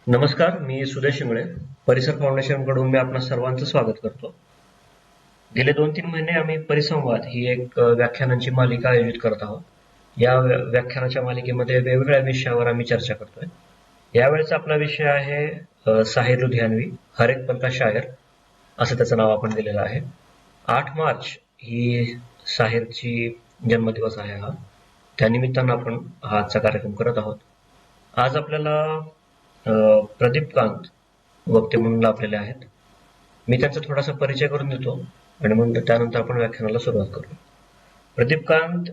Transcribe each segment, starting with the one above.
नमस्कार, मी सुदेश शिंगळे. परिसर फाउंडेशनकडून मी आपणा सर्वांचं स्वागत करतो. गेले 2-3 महिने आम्ही परिसंवाद ही एक व्याख्यानांची मालिका आयोजित करत आहोत. या व्याख्यानाच्या मालिकेमध्ये वेगवेगळ्या विषयावर आम्ही चर्चा करतोय. यावेळेचा आपला विषय आहे साहिर लुधियानवी, हर एक पल का शायर, असं त्याचं नाव आपण दिलेलं आहे. 8 मार्च ही साहिरची जन्मदिवस आहे हा. त्यानिमित्तानं आपण हा आजचा कार्यक्रम करत आहोत. आज आपल्याला प्रदीप कांत वक्ते म्हणून लाभलेले आहेत. मी त्यांचा थोडासा परिचय करून देतो आणि मग त्यानंतर आपण व्याख्यानाला सुरुवात करू. प्रदीप कांत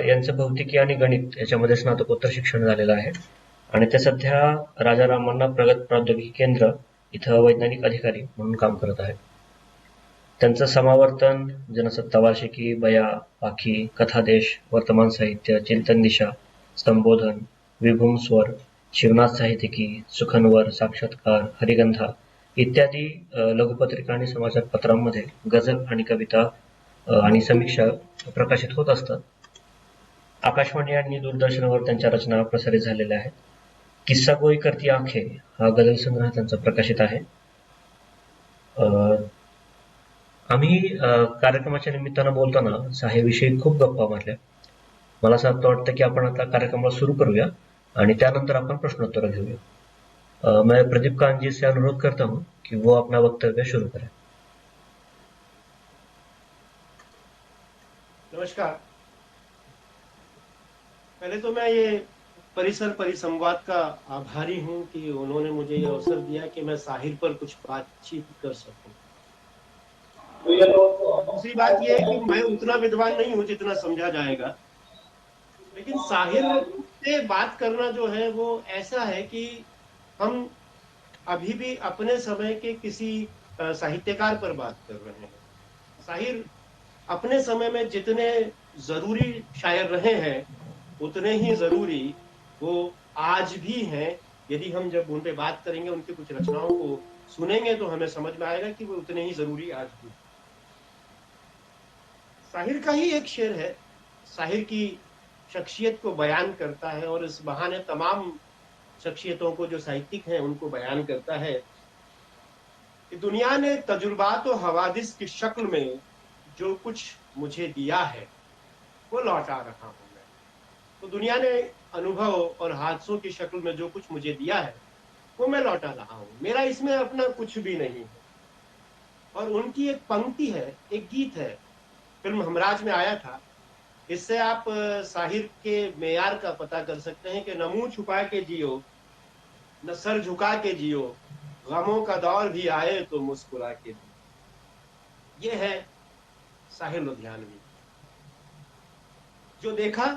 यांचं भौतिकी आणि गणित याच्यामध्ये स्नातकोत्तर शिक्षण झालेलं आहे आणि ते सध्या राजा रामण्णा प्रगत प्रौद्योगिकी केंद्र इथं वैज्ञानिक अधिकारी म्हणून काम करत आहेत. त्यांचं समावर्तन, जनसत्ता वार्षिकी, बया, पाखी, कथादेश, वर्तमान साहित्य, चिंतन दिशा, संबोधन, विभूम स्वर, शिवनाथ साहित्यिकी, सुखनवर, साक्षात्कार, हरिगंधा इत्यादी लघुपत्रिका आणि समाचार पत्रांमध्ये गझल आणि कविता आणि समीक्षा प्रकाशित होत असतात. आकाशवाणी आणि दूरदर्शनावर त्यांच्या रचना प्रसारित झालेल्या आहेत. किस्सा गोई करती आंखे हा गझल संग्रह त्यांचा प्रकाशित आहे. आम्ही कार्यक्रमाच्या निमित्तानं बोलताना साहिरविषयी खूप गप्पा मारल्या. मला असं वाटतं की आपण आता कार्यक्रमाला सुरू करूया आणि त्यानंतर आपण प्रश्नोत्तर घेऊया. मैं प्रदीप कांत जी से अनुरोध करता हूँ कि वो अपना वक्तव्य शुरू करें. नमस्कार। पहले तो मैं ये परिसर परिसंवाद का आभारी हूँ कि उन्होंने मुझे ये अवसर दिया कि मैं साहिर पर कुछ बातचीत कर सकूं। दूसरी बात ये है कि मैं उतना विद्वान नहीं हूँ जितना समझा जाएगा, लेकिन साहिर से बात करना जो है वो ऐसा है कि हम अभी भी अपने समय के किसी साहित्यकार पर बात कर रहे हैं। साहिर अपने समय में जितने जरूरी शायर रहे हैं उतने ही जरूरी वो आज भी हैं। यदि हम जब उन पे बात करेंगे, उनकी कुछ रचनाओं को सुनेंगे तो हमें समझ में आएगा कि वो उतने ही जरूरी आज भी। साहिर का ही एक शेर है, साहिर की शख्सियत को बयान करता है और इस बहाने तमाम शख्सियतों को जो साहित्यिक हैं उनको बयान करता है कि दुनिया ने तजुर्बात और हवादिस की शक्ल में जो कुछ मुझे दिया है वो लौटा रहा हूं मैं। तो दुनिया ने अनुभव और हादसों की शक्ल में जो कुछ मुझे दिया है वो मैं लौटा रहा हूं, मेरा इसमें अपना कुछ भी नहीं है। और उनकी एक पंक्ति है, एक गीत है, फिल्म हमराज में आया था। इससे आप साहिर के मेयार का पता कर सकते हैं कि न मुंह छुपा के जियो, न सर झुका के जियो, गमों का दौर भी आए तो मुस्कुरा के जियो। ये है साहिर लुधियानवी। जो देखा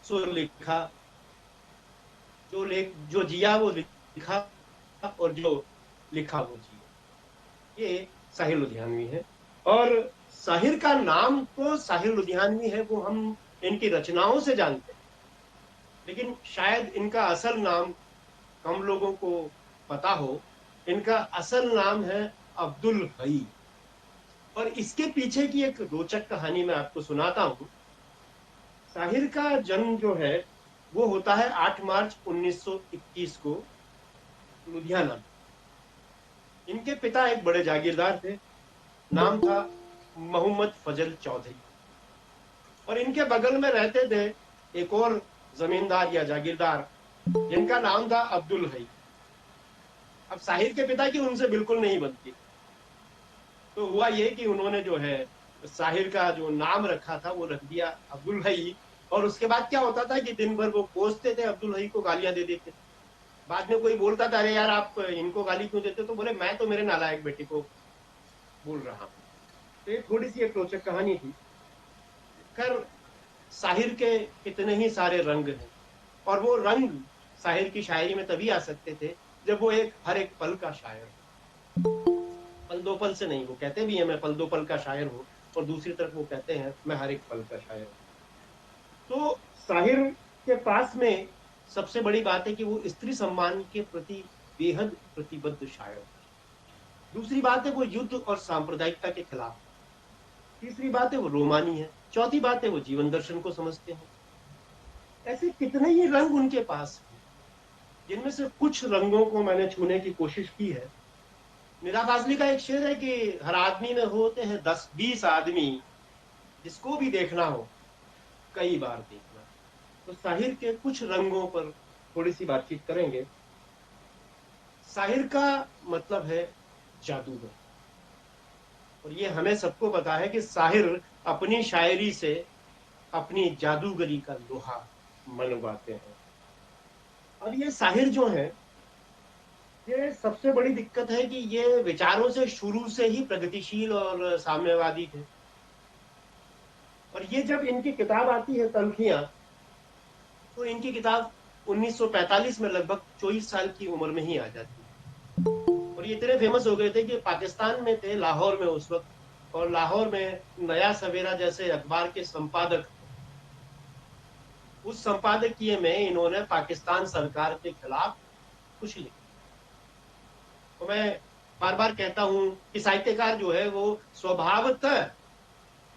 सो लिखा, जो जिया वो लिखा और जो लिखा वो जिया। ये साहिर लुधियानवी है। और साहिर का नाम तो साहिर लुधियानवी है, वो हम इनकी रचनाओं से जानते हैं, लेकिन शायद इनका असल नाम कम लोगों को पता हो। इनका असल नाम है अब्दुल हई। और इसके पीछे की एक रोचक कहानी मैं आपको सुनाता हूं। साहिर का जन्म जो है वो होता है 8 मार्च 1921 को लुधियाना में। इनके पिता एक बड़े जागीरदार थे, नाम था मोहम्मद फजल चौधरी। और इनके बगल में रहते थे एक और जमींदार या जागीरदार जिनका नाम था अब्दुल हई। अब साहिर के पिता की उनसे बिल्कुल नहीं बनती, तो हुआ ये कि उन्होंने जो है साहिर का जो नाम रखा था वो रख दिया अब्दुल हई। और उसके बाद क्या होता था कि दिन भर वो कोसते थे, अब्दुल हई को गालियां दे देते। बाद में कोई बोलता था, अरे यार आप इनको गाली क्यों देते, तो बोले मैं तो मेरे नालायक बेटे को बोल रहा हूं। तो ये थोड़ी सी एक रोचक कहानी थी। खैर, साहिर के कितने ही सारे रंग हैं, और वो रंग साहिर की शायरी में तभी आ सकते थे जब वो एक हर एक पल का शायर, पल दो पल से नहीं। वो कहते भी हैं मैं पल दो पल का शायर हूं, और दूसरी तरफ वो कहते हैं मैं हर एक पल का शायर हूं। तो साहिर के पास में सबसे बड़ी बात है कि वो स्त्री सम्मान के प्रति बेहद प्रतिबद्ध शायर है। दूसरी बात है वो युद्ध और सांप्रदायिकता के खिलाफ। तीसरी बात है वो रोमानी है। चौथी बात है वो जीवन दर्शन को समझते हैं। ऐसे कितने ही रंग उनके पास हैं, जिनमें से कुछ रंगों को मैंने छूने की कोशिश की है। निदा फाजली का एक शेर है कि हर आदमी में होते हैं 10-20 आदमी, जिसको भी देखना हो कई बार देखना। तो साहिर के कुछ रंगों पर थोड़ी सी बातचीत करेंगे। साहिर का मतलब है जादूगर, और ये हमें सबको पता है कि साहिर अपनी शायरी से अपनी जादूगरी का लोहा मनवाते हैं। अब ये साहिर जो है, ये सबसे बड़ी दिक्कत है कि ये विचारों से शुरू से ही प्रगतिशील और साम्यवादी थे। और ये जब इनकी किताब आती है तल्खियां, तो इनकी किताब 1945 में लगभग 24 साल की उम्र में ही आ जाती है। और ये इतने फेमस हो गए थे कि पाकिस्तान में थे, लाहौर में उस वक्त, और लाहौर में नया सवेरा जैसे अखबार के संपादक थे। उस संपादकीय में इन्होंने पाकिस्तान सरकार के खिलाफ कुछ लिखा। तो मैं बार बार कहता हूं कि साहित्यकार जो है वो स्वभावतः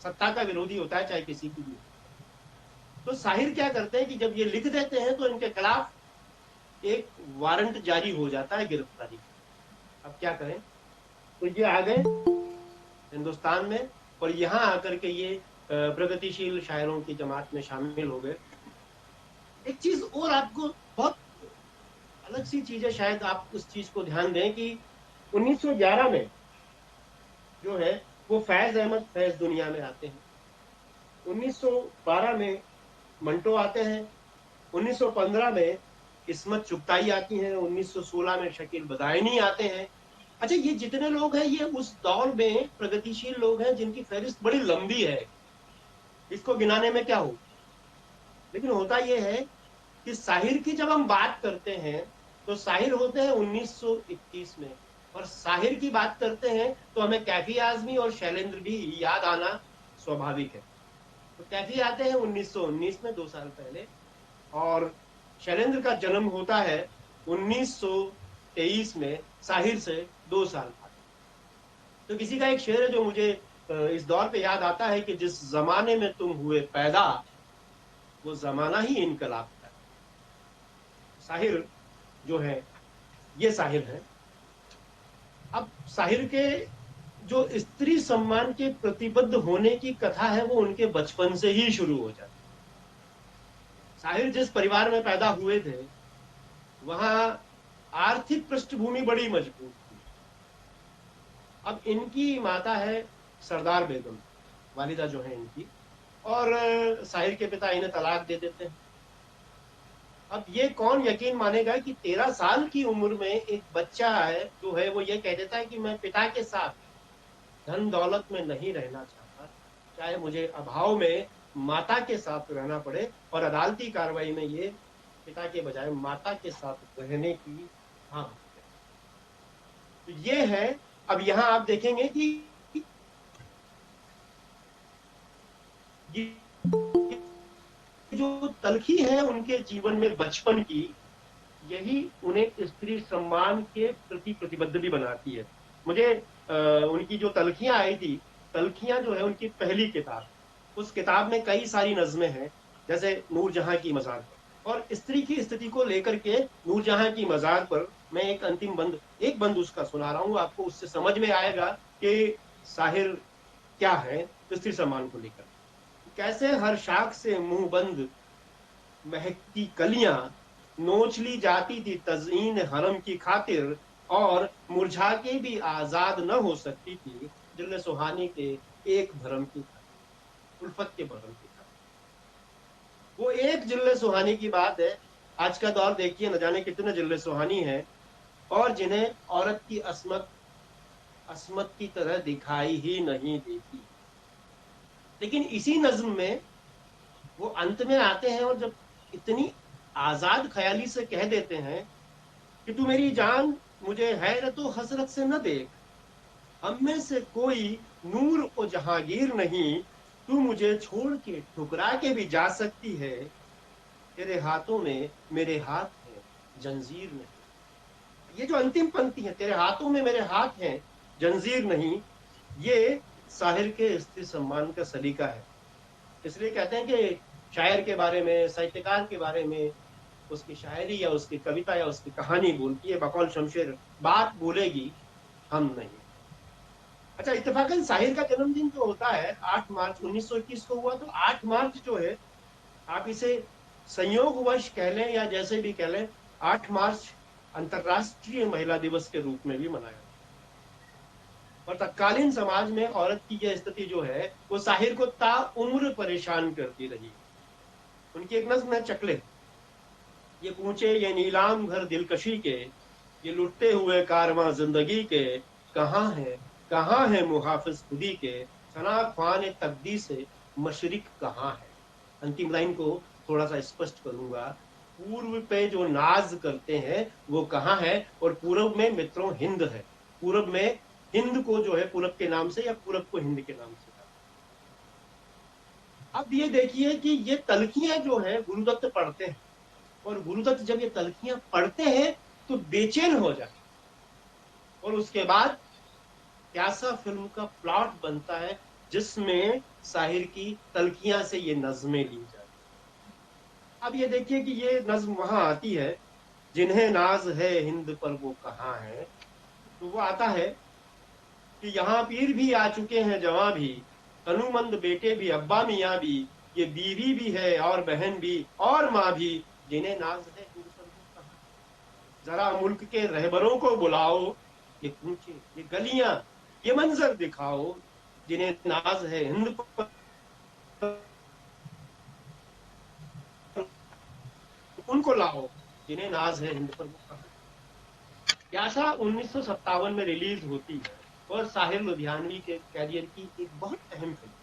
सत्ता का विरोधी होता है, चाहे किसी की भी हो। तो साहिर क्या करते हैं कि जब ये लिख देते हैं तो इनके खिलाफ एक वारंट जारी हो जाता है गिरफ्तारी का। अब क्या करें, तो ये आ गए हिंदुस्तान में, और यहाँ आकर के ये प्रगतिशील शायरों की जमात में शामिल हो गए। एक चीज और आपको बहुत अलग सी चीज है, शायद आप उस चीज को ध्यान दें कि 1911 में जो है वो फैज अहमद फैज दुनिया में आते हैं। 1912 में मंटो आते हैं। 1915 में इस्मत चुगताई आती है। 1916 में शकील बदायनी आते हैं। अच्छा, ये जितने लोग हैं ये उस दौर में प्रगतिशील लोग हैं जिनकी फहरिस्त बड़ी लंबी है, इसको गिनाने में क्या हो। लेकिन होता यह है कि साहिर की जब हम बात करते हैं तो साहिर होते हैं 1921 में, और साहिर की बात करते हैं तो हमें कैफी आजमी और शैलेंद्र भी याद आना स्वाभाविक है। तो कैफी आते हैं 1919 में, 2 साल पहले, और शैलेंद्र का जन्म होता है 1923 में, साहिर से 2 साल बाद। तो किसी का एक शेर है जो मुझे इस दौर पे याद आता है कि जिस जमाने में तुम हुए पैदा, वो जमाना ही इनकलाब था। साहिर जो है, ये साहिर है। अब साहिर के जो स्त्री सम्मान के प्रतिबद्ध होने की कथा है वो उनके बचपन से ही शुरू हो जाती है। साहिर जिस परिवार में पैदा हुए थे वहां आर्थिक पृष्ठभूमि बड़ी मजबूत थी। अब इनकी माता है सरदार बेगम, वालिदा जो है इनकी, और साहिर के पिता इन्हें तलाक दे देते हैं। अब ये कौन यकीन मानेगा कि 13 साल की उम्र में एक बच्चा है जो है वो ये कह देता है कि मैं पिता के साथ धन दौलत में नहीं रहना चाहता, चाहे मुझे अभाव में माता के साथ रहना पड़े, और अदालती कार्रवाई में ये पिता के बजाय माता के साथ रहने की हाँ। तो ये है। अब यहाँ आप देखेंगे कि ये जो तलखी है उनके जीवन में बचपन की, यही उन्हें स्त्री सम्मान के प्रति प्रतिबद्ध भी बनाती है। मुझे उनकी जो तलखियां आई थी, तलखियां जो है उनकी पहली किताब, उस किताब में कई सारी नज़में हैं, जैसे नूरजहां की मजार पर, और स्त्री की स्थिति को लेकर के नूरजहां की मजार पर मैं एक अंतिम बंद, एक बंद उसका सुना रहा हूँ आपको, उससे समझ में आएगा कि साहिर क्या है स्त्री सम्मान को लेकर। कैसे हर शाख से मुंह बंद महकती कलियां नोच ली जाती थी तज़ीन हरम की खातिर, और मुरझा के भी आजाद न हो सकती थी दिल सुहानी के एक भरम की खातिर, उल्फत के भरम की खातिर। वो एक जिल्ले सुहानी की बात है। आज का दौर देखिए, न जाने कितने जिल्ले सुहानी हैं और जिन्हें औरत की असमत असमत की तरह दिखाई ही नहीं देती। लेकिन इसी नज्म में वो अंत में आते हैं और जब इतनी आजाद ख्याली से कह देते हैं कि तू मेरी जान मुझे हैरत तो हसरत से न देख, हम में से कोई नूर ओ जहांगीर नहीं, तू मुझे छोड़ के ठुकरा के भी जा सकती है, तेरे हाथों में मेरे हाथ हैं जंजीर नहीं। ये जो अंतिम पंक्ति है, तेरे हाथों में मेरे हाथ हैं जंजीर नहीं, ये साहिर के स्त्री सम्मान का सलीका है। इसलिए कहते हैं कि शायर के बारे में, साहित्यकार के बारे में उसकी शायरी या उसकी कविता या उसकी कहानी बोलती है, बकौल शमशेर बात बोलेगी, हम नहीं। अच्छा, इत्तेफाकन साहिर का जन्मदिन जो होता है 8 मार्च 1921 को हुआ, तो 8 मार्च जो है, आप इसे संयोगवश कह लें या जैसे भी कह लें, 8 मार्च अंतरराष्ट्रीय महिला दिवस के रूप में भी मनाया। और तत्कालीन समाज में औरत की यह स्थिति जो है वो साहिर को ताउम्र परेशान करती रही। उनकी एक नज्म है चकले, ये कूचे ये नीलाम घर दिलकशी के, ये लुटते हुए कारवां जिंदगी के, कहाँ है मुहाफिज खुदी के, सना ख्वान तब्दी से मशरिक कहाँ है। अंतिम लाइन को थोड़ा सा स्पष्ट करूंगा, पूर्व पे जो नाज करते हैं वो कहाँ है, और पूरब में मित्रों हिंद है। पूरब में हिंद को जो है पूरब के नाम से या पूरब को हिंद के नाम से। अब ये देखिए कि ये तलखियां जो है गुरुदत्त पढ़ते हैं, और गुरुदत्त जब ये तलखियां पढ़ते हैं तो बेचैन हो जाते हैं, और उसके बाद प्यासा फिल्म का प्लॉट बनता है जिसमें साहिर की तलखियां से ये नज्में ली जाती। अब ये देखिए कि ये नज्म वहां आती है, जिन्हें नाज है हिंद पर वो कहाँ है, तो वो आता है कि यहाँ पीर भी आ चुके हैं जवां भी, तनुमंद बेटे भी अब्बा मियाँ भी, ये बीवी भी है और बहन भी और माँ भी, जिन्हें नाज है हिंद पर वो कहाँ। जरा मुल्क के रहबरों को बुलाओ, ये कूचे ये गलियां ये मंजर दिखाओ, जिन्हें नाज है हिंद पर उनको लाओ, जिन्हें नाज है हिंद पर वो कहाँ। प्यासा 1957 में रिलीज होती है और साहिर लुधियानवी के कैरियर की एक बहुत अहम फिल्म।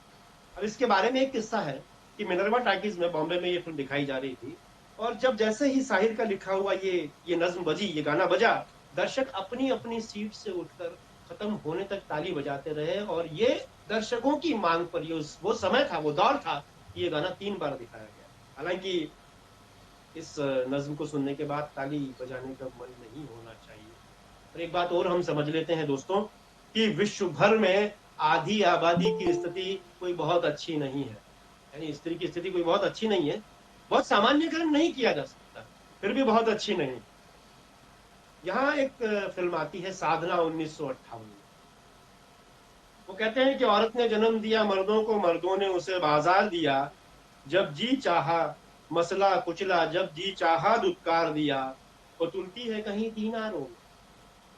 अब इसके बारे में एक किस्सा है कि मिनरवा टाकीज में बॉम्बे में ये फिल्म दिखाई जा रही थी, और जब जैसे ही साहिर का लिखा हुआ ये नज्म बजी, ये गाना बजा, दर्शक अपनी अपनी सीट से उठकर खत्म होने तक ताली बजाते रहे, और ये दर्शकों की मांग पर ये वो समय था, वो दौर था कि ये गाना 3 बार दिखाया गया। हालांकि इस नज्म को सुनने के बाद ताली बजाने का मन नहीं होना चाहिए। और एक बात और हम समझ लेते हैं दोस्तों, कि विश्व भर में आधी आबादी की स्थिति कोई बहुत अच्छी नहीं है, यानी स्त्री की स्थिति कोई बहुत अच्छी नहीं है। बहुत सामान्यकरण नहीं किया जा सकता, फिर भी बहुत अच्छी नहीं। यहाँ एक फिल्म आती है साधना 1958 में। वो कहते हैं कि औरत ने जन्म दिया मर्दों को, मर्दों ने उसे बाजार दिया, जब जी चाहा मसला कुचला, जब जी चाहा दुत्कार दिया, वो तुलती है कहीं दीनारों में,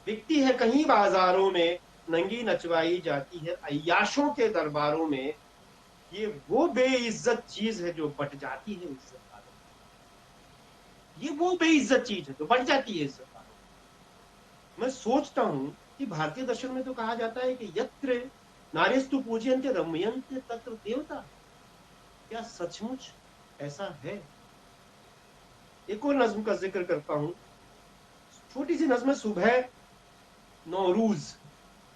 बिकती है कहीं बाजारों में, नंगी नचवाई जाती है अय्याशों के दरबारों में, ये वो बेइज्जत चीज है जो बट जाती है इज्जत वालों में। ये वो बेइज्जत चीज है जो बट जाती है इज्जत वालों में। मैं सोचता हूं कि भारतीय दर्शन में तो कहा जाता है कि यत्र नारीस्तु पूजयन्ते रमयन्ते तत्र देवता, क्या सचमुच ऐसा है? एक और नज्म का जिक्र करता हूं, छोटी सी नज्म, सुबह नौरूज,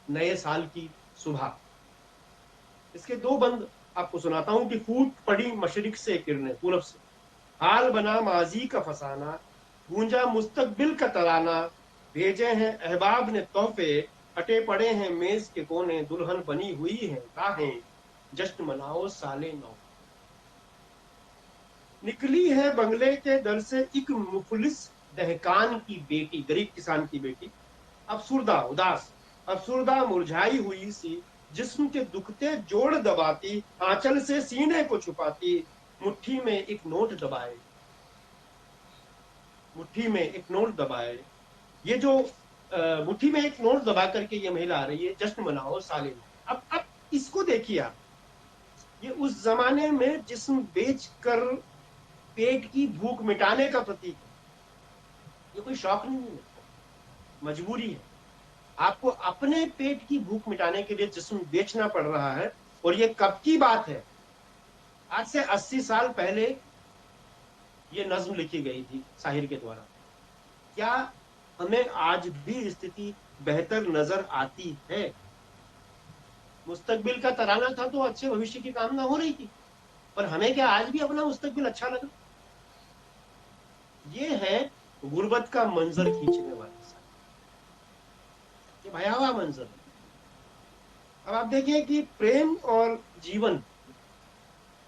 नए साल की सुबह। इसके 2 बंद आपको सुनाता हूं कि फूट पड़ी मशरिक से किरणें, पूरब से, हाल बना माजी का फसाना, गूंजा मुस्तकबिल का तराना, भेजे हैं अहबाब ने तोहफे, हटे पड़े हैं मेज के कोने, दुल्हन बनी हुई है राहें, जश्न मनाओ साले नौ। निकली है बंगले के दर से एक मुफलिस दहकान की बेटी, गरीब किसान की बेटी, अफसुर्दा उदास, अफसुर्दा मुरझाई हुई सी, जिस्म के दुखते जोड़ दबाती, आंचल से सीने को छुपाती, मुट्ठी में एक नोट दबाए, मुट्ठी में एक नोट दबाए। ये जो मुट्ठी में एक नोट दबा करके ये महिला आ रही है, जश्न मनाओ साले नौ। अब इसको देखिए आप, ये उस जमाने में जिस्म बेच कर पेट की भूख मिटाने का प्रतीक है। ये कोई शौक नहीं है, मजबूरी है। आपको अपने पेट की भूख मिटाने के लिए जिस्म बेचना पड़ रहा है। और ये कब की बात है? आज से 80 साल पहले ये नज्म लिखी गई थी साहिर के द्वारा। क्या हमें आज भी स्थिति बेहतर नजर आती है? मुस्तकबिल का तराना था तो अच्छे भविष्य की कामना हो रही थी, पर हमें क्या आज भी अपना मुस्तकबिल अच्छा लगा? ये है गुर्बत का मंजर खींचने वाली साहिर, ये भयावह मंजर है। अब आप देखिए कि प्रेम और जीवन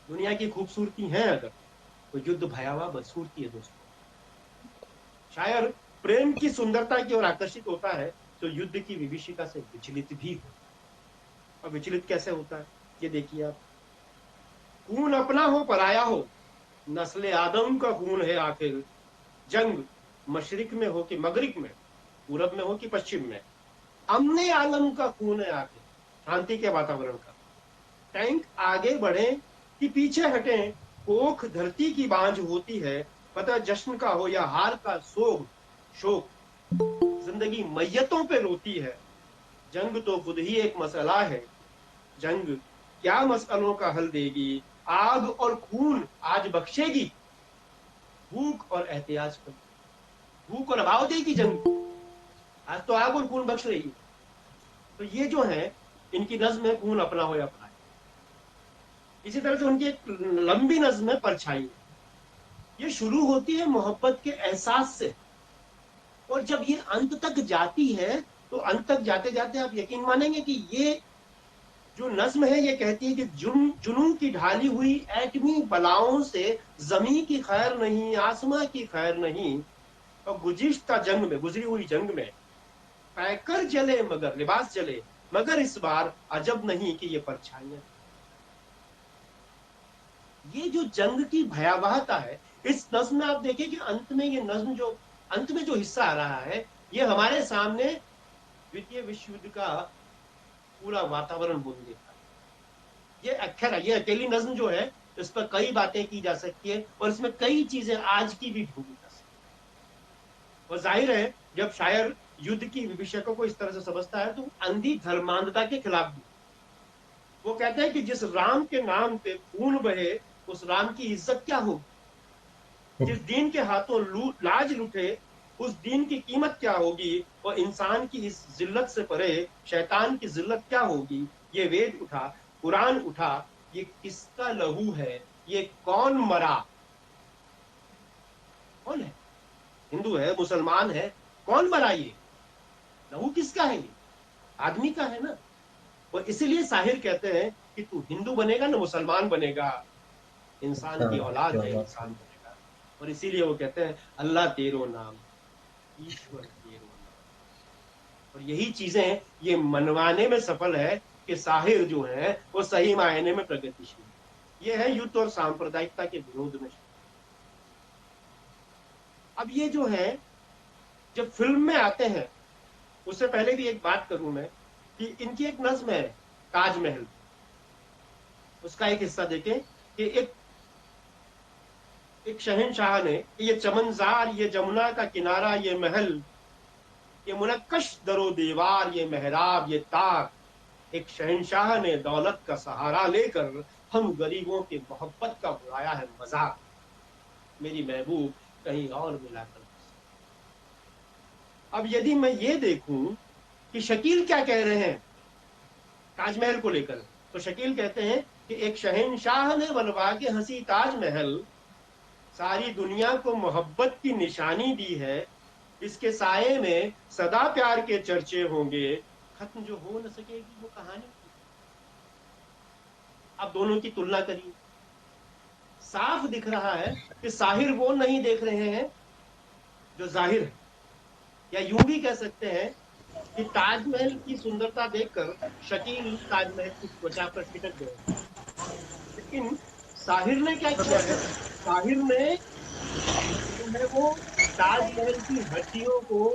दुनिया की खूबसूरती है अगर, तो युद्ध भयावह बदसूरती है दोस्तों। शायर प्रेम की सुंदरता की ओर आकर्षित होता है तो युद्ध की विभीषिका से विचलित भी हो। और विचलित कैसे होता है ये देखिए आप। खून अपना हो पराया हो, नस्ले आदम का खून है आखिर, जंग मशरिक में हो कि मगरिब में, पूरब में हो कि पश्चिम में, अमने आलम का खून है आखिर, शांति के वातावरण का। टैंक आगे बढ़े कि पीछे हटे, कोख धरती की बांझ होती है, पता जश्न का हो या हार का सोग शोक, जिंदगी मैयतों पे रोती है। जंग तो खुद ही एक मसला है, जंग क्या मसलों का हल देगी, आग और खून आज बख्शेगी, भूख और एहतियाज कर, भूख और अभाव देगी जंग, आज तो आग और खून बख्श रही है। तो ये जो है इनकी नज्म है खून अपना हो या पराया। इसी तरह से उनकी एक लंबी नज्म है परछाई। ये शुरू होती है मोहब्बत के एहसास से, और जब ये अंत तक जाती है तो अंत तक जाते जाते आप यकीन मानेंगे कि ये जो नज्म है ये कहती है कि जुनून की ढाली हुई एटमी बलाओं से जमी की खैर नहीं, आसमां की खैर नहीं, और गुजिश्ता जंग में, गुजरी हुई जंग में पैकर जले मगर लिबास जले, मगर इस बार अजब नहीं कि ये परछाइयां। ये जो जंग की भयावहता है इस नज्म में आप देखिए कि अंत में ये नज्म जो अंत में जो हिस्सा आ रहा है ये हमारे सामने द्वितीय विश्व युद्ध का पूरा वातावरण बुन देता है। ये अक्षर है, ये अकेली नज्म जो है इस पर कई बातें की जा सकती है और इसमें कई चीजें आज की भी ढूंढी जा सकती है। और जाहिर है जब शायर युद्ध की विभीषकों को इस तरह से समझता है तो अंधी धर्मांधता के खिलाफ भी वो कहते हैं कि जिस राम के नाम पे खून बहे उस राम की इज्जत क्या होगी, जिस दीन के हाथों लाज लुटे उस दीन की कीमत क्या होगी, और इंसान की इस जिल्लत से परे शैतान की जिल्लत क्या होगी। ये वेद उठा, कुरान उठा, ये किसका लहू है, ये कौन मरा, कौन है, हिंदू है मुसलमान है, कौन मरा, ये लहू किसका है, ये आदमी का है ना। और इसीलिए साहिर कहते हैं कि तू हिंदू बनेगा ना मुसलमान बनेगा, इंसान की इंसान औलाद क्या है, बात है। इंसान बनेगा। और इसीलिए वो कहते हैं अल्लाह तेरो नाम, ईश्वर तेरो नाम। और यही चीजें ये मनवाने में सफल है कि साहिर जो है वो सही मायने में प्रगतिशील। ये है युद्ध और सांप्रदायिकता के विरोध में। अब ये जो है जब फिल्म में आते हैं उससे पहले भी एक बात करूं मैं कि इनकी एक नज्म है ताजमहल, उसका एक हिस्सा देखें कि एक शहनशाह ने, ये चमनजार, ये जमुना का किनारा, ये महल, ये मुनक्कश दरो दीवार, ये मेहराब, ये ताक, एक शहनशाह ने दौलत का सहारा लेकर हम गरीबों की मोहब्बत का उड़ाया है मजाक, मेरी महबूब कहीं और मिलाकर। अब यदि मैं ये देखूं कि शकील क्या कह रहे हैं ताजमहल को लेकर, तो शकील कहते हैं कि एक शहनशाह ने बनवा के हंसी ताजमहल सारी दुनिया को मोहब्बत की निशानी दी है, इसके साये में सदा प्यार के चर्चे होंगे, खत्म जो हो न सकेगी वो कहानी। आप दोनों की तुलना करिए, साफ दिख रहा है कि साहिर वो नहीं देख रहे हैं जो जाहिर है। या यूं भी कह सकते हैं कि ताजमहल की सुंदरता देखकर शकील ताजमहल की त्वचा पर टिकट गए, लेकिन साहिर ने क्या किया है, साहिर ने जो है वो ताजमहल की हड्डियों को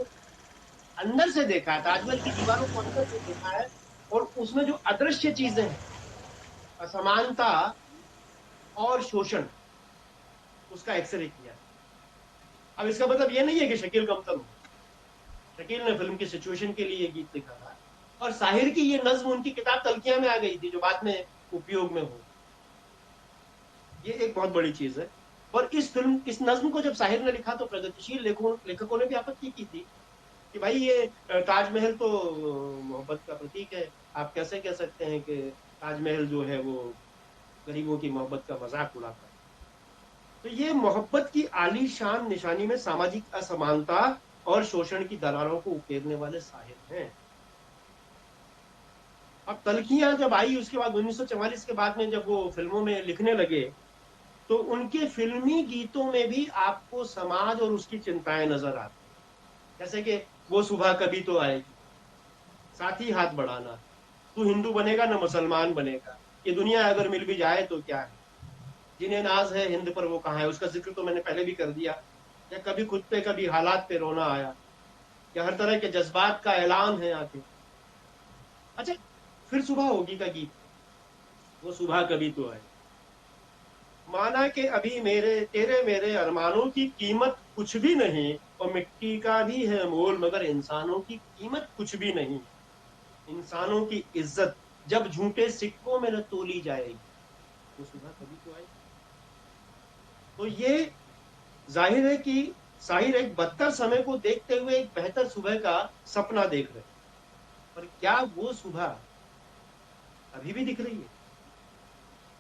अंदर से देखा है, ताजमहल की दीवारों को अंदर से देखा है, और उसमें जो अदृश्य चीजें हैं, असमानता और शोषण, उसका एक्सरे किया है। अब इसका मतलब ये नहीं है कि शकील कमतर हो, शकील ने फिल्म की सिचुएशन के लिए ये गीत लिखा था, और साहिर की ये नज्म उनकी किताब तल्खियां में आ गई थी जो बाद में उपयोग में हो। ये एक बहुत बड़ी चीज है। और इस नज्म को जब साहिर ने लिखा तो प्रगतिशील लेखकों ने भी आपत्ति की थी कि भाई ये ताजमहल तो मोहब्बत का प्रतीक है, आप कैसे कह सकते हैं कि ताजमहल जो है वो गरीबों की मोहब्बत का मजाक उड़ाता है। तो ये मोहब्बत की आलीशान निशानी में सामाजिक असमानता और शोषण की दरारों को उकेरने वाले साहिर हैं। अब तल्खियां जब आई उसके बाद 1944 के बाद में जब वो फिल्मों में लिखने लगे तो उनके फिल्मी गीतों में भी आपको समाज और उसकी चिंताएं नजर आती हैं। जैसे कि वो सुबह कभी तो आएगी, साथ ही हाथ बढ़ाना, तू हिंदू बनेगा ना मुसलमान बनेगा, ये दुनिया अगर मिल भी जाए तो क्या है, जिन्हें नाज है हिंद पर वो कहाँ है, उसका जिक्र तो मैंने पहले भी कर दिया। या कभी खुद पे कभी हालात पे रोना आया, या हर तरह के जज्बात का ऐलान है आके। अच्छा, फिर सुबह होगी का गीत, वो सुबह कभी तो आए, माना कि अभी मेरे तेरे मेरे अरमानों की कीमत कुछ भी नहीं, और मिट्टी का भी है मोल मगर इंसानों की कीमत कुछ भी नहीं, इंसानों की इज्जत जब झूठे सिक्कों में न तोली जाएगी, वो सुबह कभी तो आएगी। तो ये जाहिर है कि साहिर एक बदतर समय को देखते हुए एक बेहतर सुबह का सपना देख रहे हैं, पर क्या वो सुबह अभी भी दिख रही है?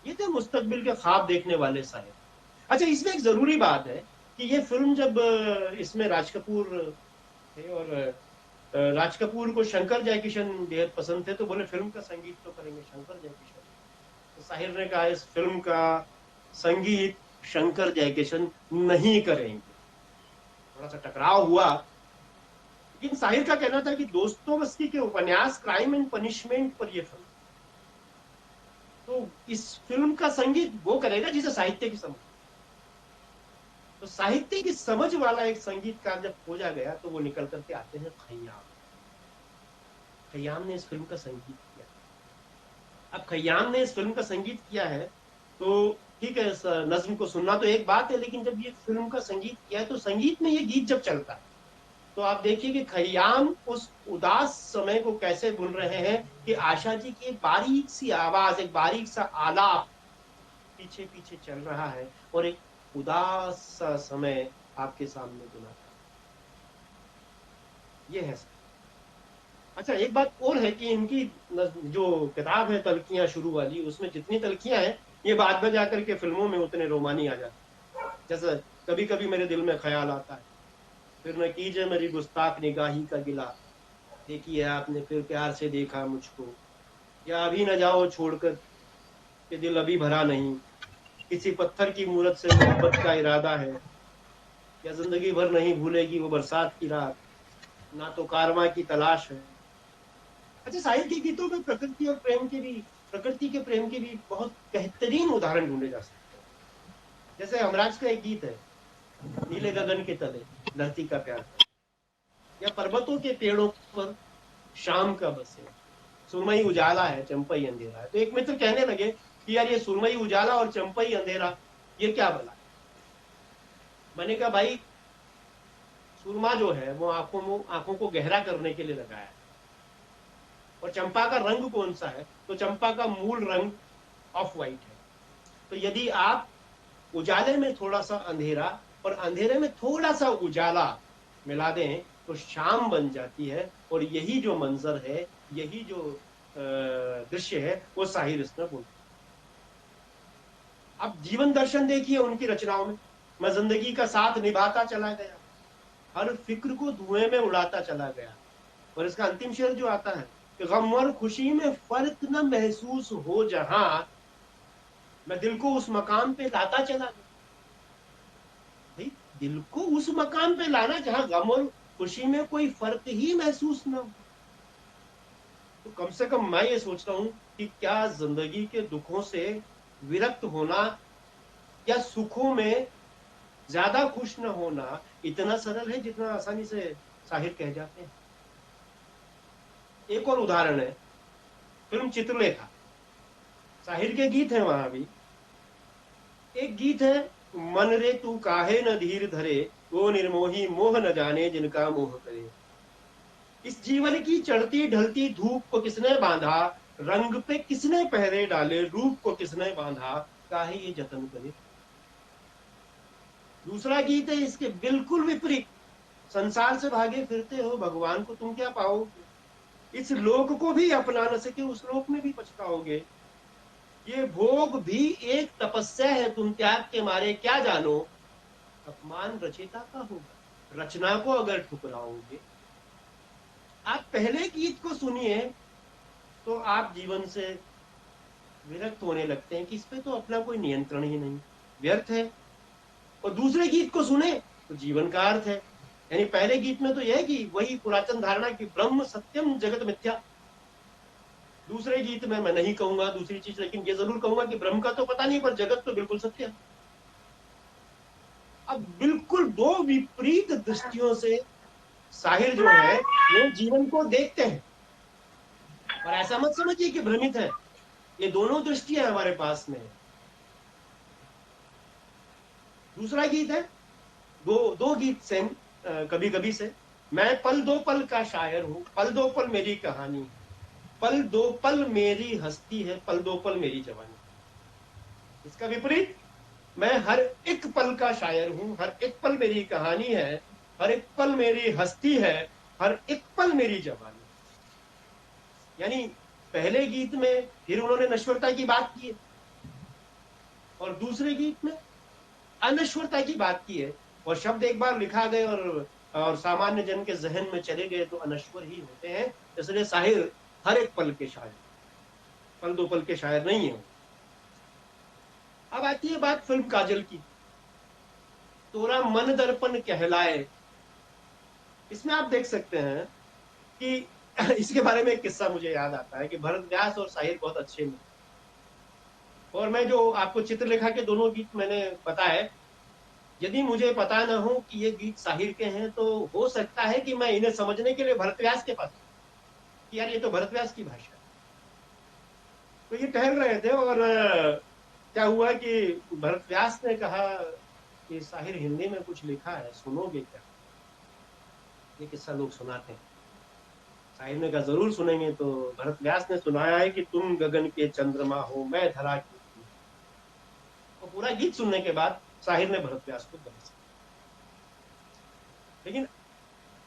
ये थे मुस्तकबिल के ख्वाब देखने वाले साहिर। अच्छा, इसमें एक जरूरी बात है कि ये फिल्म जब इसमें राज कपूर थे, और राज कपूर को शंकर जयकिशन बेहद पसंद थे, तो बोले फिल्म का संगीत तो करेंगे शंकर जयकिशन। तो साहिर ने कहा इस फिल्म का संगीत शंकर जयकिशन नहीं करेंगे। थोड़ा सा टकराव हुआ, लेकिन साहिर का कहना था कि दोस्तोवस्की के उपन्यास क्राइम एंड पनिशमेंट पर यह फिल्म, तो इस फिल्म का संगीत वो करेगा जिसे साहित्य की समझ। तो साहित्य की समझ वाला एक संगीतकार जब खोजा गया तो वो निकल करके आते हैं खयाम। खयाम ने इस फिल्म का संगीत किया। अब खयाम ने इस फिल्म का संगीत किया है, तो ठीक है, नज्म को सुनना तो एक बात है, लेकिन जब ये फिल्म का संगीत किया है तो संगीत में ये गीत जब चलता है तो आप देखिए कि खयाम उस उदास समय को कैसे बुन रहे हैं कि आशा जी की एक बारीक सी आवाज, एक बारीक सा आलाप पीछे पीछे चल रहा है, और एक उदास सा समय आपके सामने बुनाता है। ये है। अच्छा, एक बात और है कि इनकी जो किताब है तल्खियां शुरू वाली, उसमें जितनी तल्खियां हैं ये बाद में जाकर के फिल्मों में उतने रोमानी आ जाती है। जैसे कभी कभी मेरे दिल में ख्याल आता है, फिर न कीजिए मेरी गुस्ताख निगाही का गिला, देखिए आपने फिर प्यार से देखा मुझको, या अभी न जाओ छोड़कर कि दिल अभी भरा नहीं, किसी पत्थर की मूरत से मोहब्बत का इरादा है, या जिंदगी भर नहीं भूलेगी वो बरसात की रात, ना तो कारवां की तलाश है। अच्छा, साहिर के गीतों में प्रकृति के प्रेम के भी बहुत बेहतरीन उदाहरण ढूंढे जा सकते हैं। जैसे हमराज का एक गीत है, नीले गगन के तले धरती का प्यार था, या पर्वतों के पेड़ों पर शाम का बसेरा, सुरमई उजाला है चंपई अंधेरा है। तो एक मित्र कहने लगे कि यार ये सुरमई उजाला और चंपई अंधेरा ये क्या भला। मैंने कहा भाई, सुरमा जो है वो आंखों को गहरा करने के लिए लगाया है, और चंपा का रंग कौन सा है, तो चंपा का मूल रंग ऑफ वाइट है। तो यदि आप उजाले में थोड़ा सा अंधेरा और अंधेरे में थोड़ा सा उजाला मिला दें तो शाम बन जाती है, और यही जो मंजर है, यही जो दृश्य है, वो साहिर इसमें बोलता है। अब जीवन दर्शन देखिए उनकी रचनाओं में, मैं जिंदगी का साथ निभाता चला गया, हर फिक्र को धुएं में उड़ाता चला गया, और इसका अंतिम शेर जो आता है कि गम और खुशी में फर्क न महसूस हो जहां, मैं दिल को उस मकाम पे लाता चला गया। भाई, दिल को उस मकाम पे लाना जहां गम और खुशी में कोई फर्क ही महसूस ना हो। तो कम से कम मैं ये सोचता हूं कि क्या जिंदगी के दुखों से विरक्त होना या सुखों में ज्यादा खुश न होना इतना सरल है जितना आसानी से साहिर कह जाते हैं। एक और उदाहरण है, फिल्म चित्रलेखा, साहिर के गीत हैं वहां भी। एक गीत है, मन रे तू काहे न धीर धरे, वो निर्मोही मोह न जाने जिनका मोह करे, इस जीवन की चढ़ती ढलती धूप को किसने बांधा, रंग पे किसने पहरे डाले, रूप को किसने बांधा, काहे ये जतन करे। दूसरा गीत है इसके बिल्कुल विपरीत, संसार से भागे फिरते हो भगवान को तुम क्या पाओगे, इस लोक को भी अपना न सके उस लोक में भी पछताओगे, ये भोग भी एक तपस्या है तुम त्याग के मारे क्या जानो, अपमान रचयिता का होगा रचना को अगर ठुकराओगे। आप पहले गीत को सुनिए तो आप जीवन से विरक्त होने लगते हैं कि इस पे तो अपना कोई नियंत्रण ही नहीं, व्यर्थ है, और दूसरे गीत को सुने तो जीवन का अर्थ है। यानी पहले गीत में तो यह है कि वही पुरातन धारणा कि ब्रह्म सत्यम जगत मिथ्या। दूसरे गीत में मैं नहीं कहूंगा दूसरी चीज, लेकिन ये जरूर कहूंगा कि ब्रह्म का तो पता नहीं पर जगत तो बिल्कुल सत्य है। अब बिल्कुल दो विपरीत दृष्टियों से साहिर जो है वो जीवन को देखते हैं, और ऐसा मत समझिए कि भ्रमित है, ये दोनों दृष्टियां हमारे पास में है। दूसरा गीत है, दो दो गीत सेम कभी कभी से। मैं पल दो पल का शायर हूं, पल दो पल मेरी कहानी है, पल दो पल मेरी हस्ती है, पल दो पल मेरी जवानी। इसका विपरीत, मैं हर एक पल का शायर हूं, हर एक पल मेरी कहानी है, हर एक पल मेरी हस्ती है, हर एक पल मेरी जवानी। यानी पहले गीत में फिर उन्होंने नश्वरता की बात की है, और दूसरे गीत में अनश्वरता की बात की है। और शब्द एक बार लिखा गए और सामान्य जन के जहन में चले गए तो अनश्वर ही होते हैं। इसलिए साहिर हर एक पल के शायर, पल दो पल के शायर नहीं है। अब आती है बात फिल्म काजल की, तोरा मन दर्पण कहलाए। इसमें आप देख सकते हैं कि इसके बारे में एक किस्सा मुझे याद आता है कि भरत व्यास और साहिर बहुत अच्छे मिले। और मैं जो आपको चित्रलेखा के दोनों गीत मैंने बताए, यदि मुझे पता न हो कि ये गीत साहिर के हैं तो हो सकता है कि मैं इन्हें समझने के लिए भरत व्यास के पास, कि यार ये तो भरत व्यास की भाषा है। तो ये टहल रहे थे और क्या हुआ कि भरत व्यास ने कहा कि साहिर हिंदी में कुछ लिखा है, सुनोगे क्या? ये किस्सा लोग सुनाते हैं। साहिर ने कहा जरूर सुनेंगे। तो भरत व्यास ने सुनाया है कि तुम गगन के चंद्रमा हो, मैं धरा की धूल। और पूरा गीत सुनने के बाद साहिर ने भरत व्यास को बरस। लेकिन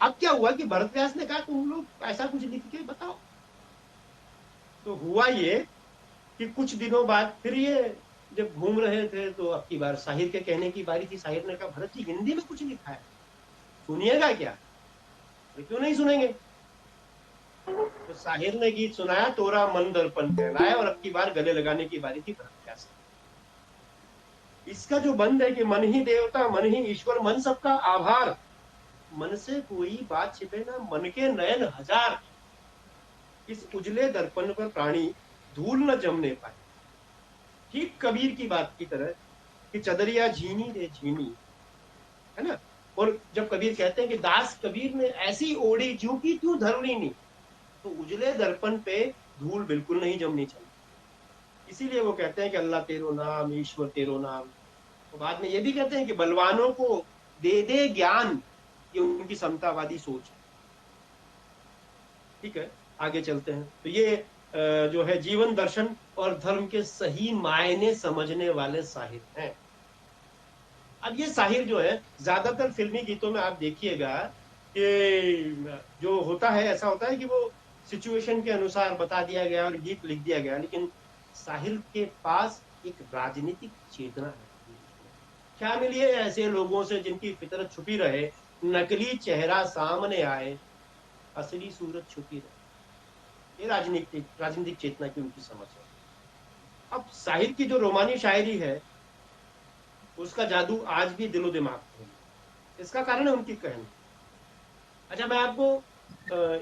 अब क्या हुआ कि भरत व्यास ने कहा तुम लोग ऐसा कुछ लिख के बताओ। तो हुआ ये कि कुछ दिनों बाद फिर ये जब घूम रहे थे तो अब की बार साहिर के कहने की बारी थी। साहिर ने कहा भरत जी हिंदी में कुछ लिखा है, सुनिएगा क्या? तो क्यों नहीं सुनेंगे? तो साहिर ने गीत सुनाया, तोरा मन दर्पण कहलाया, और अब की बार गले लगाने की बारी थी भरत व्यास। इसका जो बंद है कि मन ही देवता मन ही ईश्वर मन सबका आभार, मन से कोई बात छिपे ना मन के नयन हजार, इस उजले दर्पण पर प्राणी धूल न जमने पाए। ठीक कबीर की बात की तरह कि चदरिया झीनी रे झीनी, है ना। और जब कबीर कहते हैं कि दास कबीर ने ऐसी ओढ़ी जू की त्यों धरनी नहीं, तो उजले दर्पण पे धूल बिल्कुल नहीं जमनी चाहिए। इसीलिए वो कहते हैं कि अल्लाह तेरो नाम, ईश्वर तेरो नाम। तो बाद में ये भी कहते हैं कि बलवानों को दे दे ज्ञान, ये उनकी समतावादी सोच है। ठीक है, आगे चलते हैं। तो ये जो है जीवन दर्शन और धर्म के सही मायने समझने वाले साहिर हैं। अब ये साहिर जो है ज्यादातर फिल्मी गीतों में आप देखिएगा कि जो होता है ऐसा होता है कि वो सिचुएशन के अनुसार बता दिया गया और गीत लिख दिया गया, लेकिन साहिर के पास एक राजनीतिक चेतना है। क्या मिलिए ऐसे लोगों से जिनकी फितरत छुपी रहे, नकली चेहरा सामने आए, असली सूरत छुपी रहे। ये राजनीतिक चेतना की उनकी समझ है। अब साहिर की जो रोमानी शायरी है उसका जादू आज भी दिलो दिमाग में है। इसका कारण है उनकी कहनी। अच्छा, मैं आपको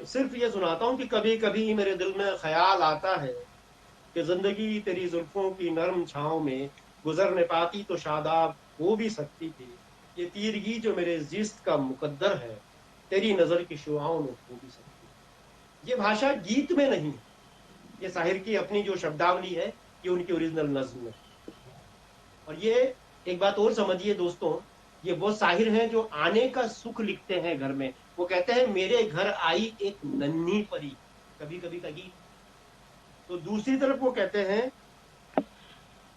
सिर्फ ये सुनाता हूँ कि कभी कभी मेरे दिल में ख्याल आता है कि जिंदगी तेरी जुल्फों की नरम छांव में गुजर न पाती तो शादाब हो भी सकती थी। ये तीरगी जो मेरे जिस्त का मुकद्दर है, तेरी नजर की शुआओं में हो भी सकती थी। ये भाषा गीत में नहीं है, ये साहिर की अपनी जो शब्दावली है, ये उनकी ओरिजिनल नज्म है। और ये एक बात और समझिए दोस्तों, ये वो साहिर हैं जो आने का सुख लिखते हैं घर में। वो कहते हैं मेरे घर आई एक नन्ही परी, कभी कभी का गीत। तो दूसरी तरफ वो कहते हैं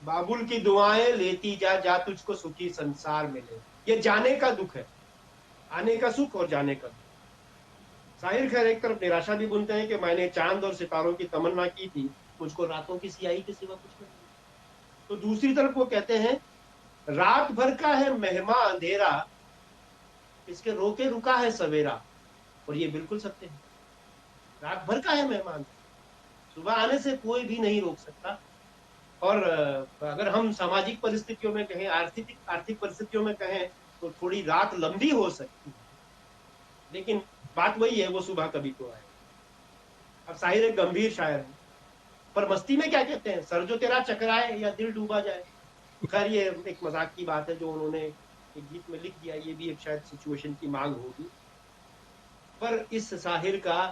बाबुल की दुआएं लेती जा जा तुझको सुखी संसार मिले। ये जाने का दुख है, आने का सुख और जाने का दुख। साहिर खैर एक तरफ निराशा भी बुनते हैं कि मैंने चांद और सितारों की तमन्ना की थी, मुझको रातों की सियाही के सिवा कुछ नहीं। तो दूसरी तरफ वो कहते हैं रात भर का है मेहमा अंधेरा, इसके रोके रुका है सवेरा। और ये बिल्कुल सत्य है, रात भर का है मेहमान, सुबह आने से कोई भी नहीं रोक सकता। और अगर हम सामाजिक परिस्थितियों में कहें, आर्थिक आर्थिक परिस्थितियों में कहें, तो थोड़ी रात लंबी हो सकती है, लेकिन बात वही है, वो सुबह कभी तो आए। अब साहिर एक गंभीर शायर है, पर मस्ती में क्या कहते हैं, सर जो तेरा चकराए या दिल डूबा जाए। खैर ये एक मजाक की बात है जो उन्होंने एक गीत में लिख दिया, ये भी एक शायद सिचुएशन की मांग होगी। पर इस साहिर का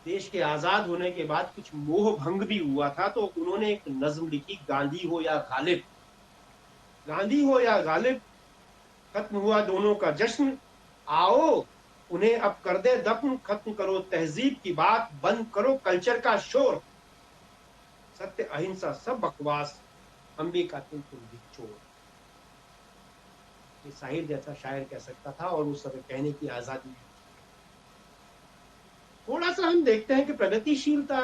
देश के आजाद होने के बाद कुछ मोह भंग भी हुआ था, तो उन्होंने एक नज्म लिखी, गांधी हो या गालिब। गांधी हो या गालिब, खत्म हुआ दोनों का जश्न, आओ उन्हें अब कर दे दफन, खत्म करो तहजीब की बात, बंद करो कल्चर का शोर, सत्य अहिंसा सब बकवास, हम भी कातिल तुम भी चोर। ये साहिर जैसा शायर कह सकता था, और उस समय कहने की आजादी है। थोड़ा सा हम देखते हैं कि प्रगतिशीलता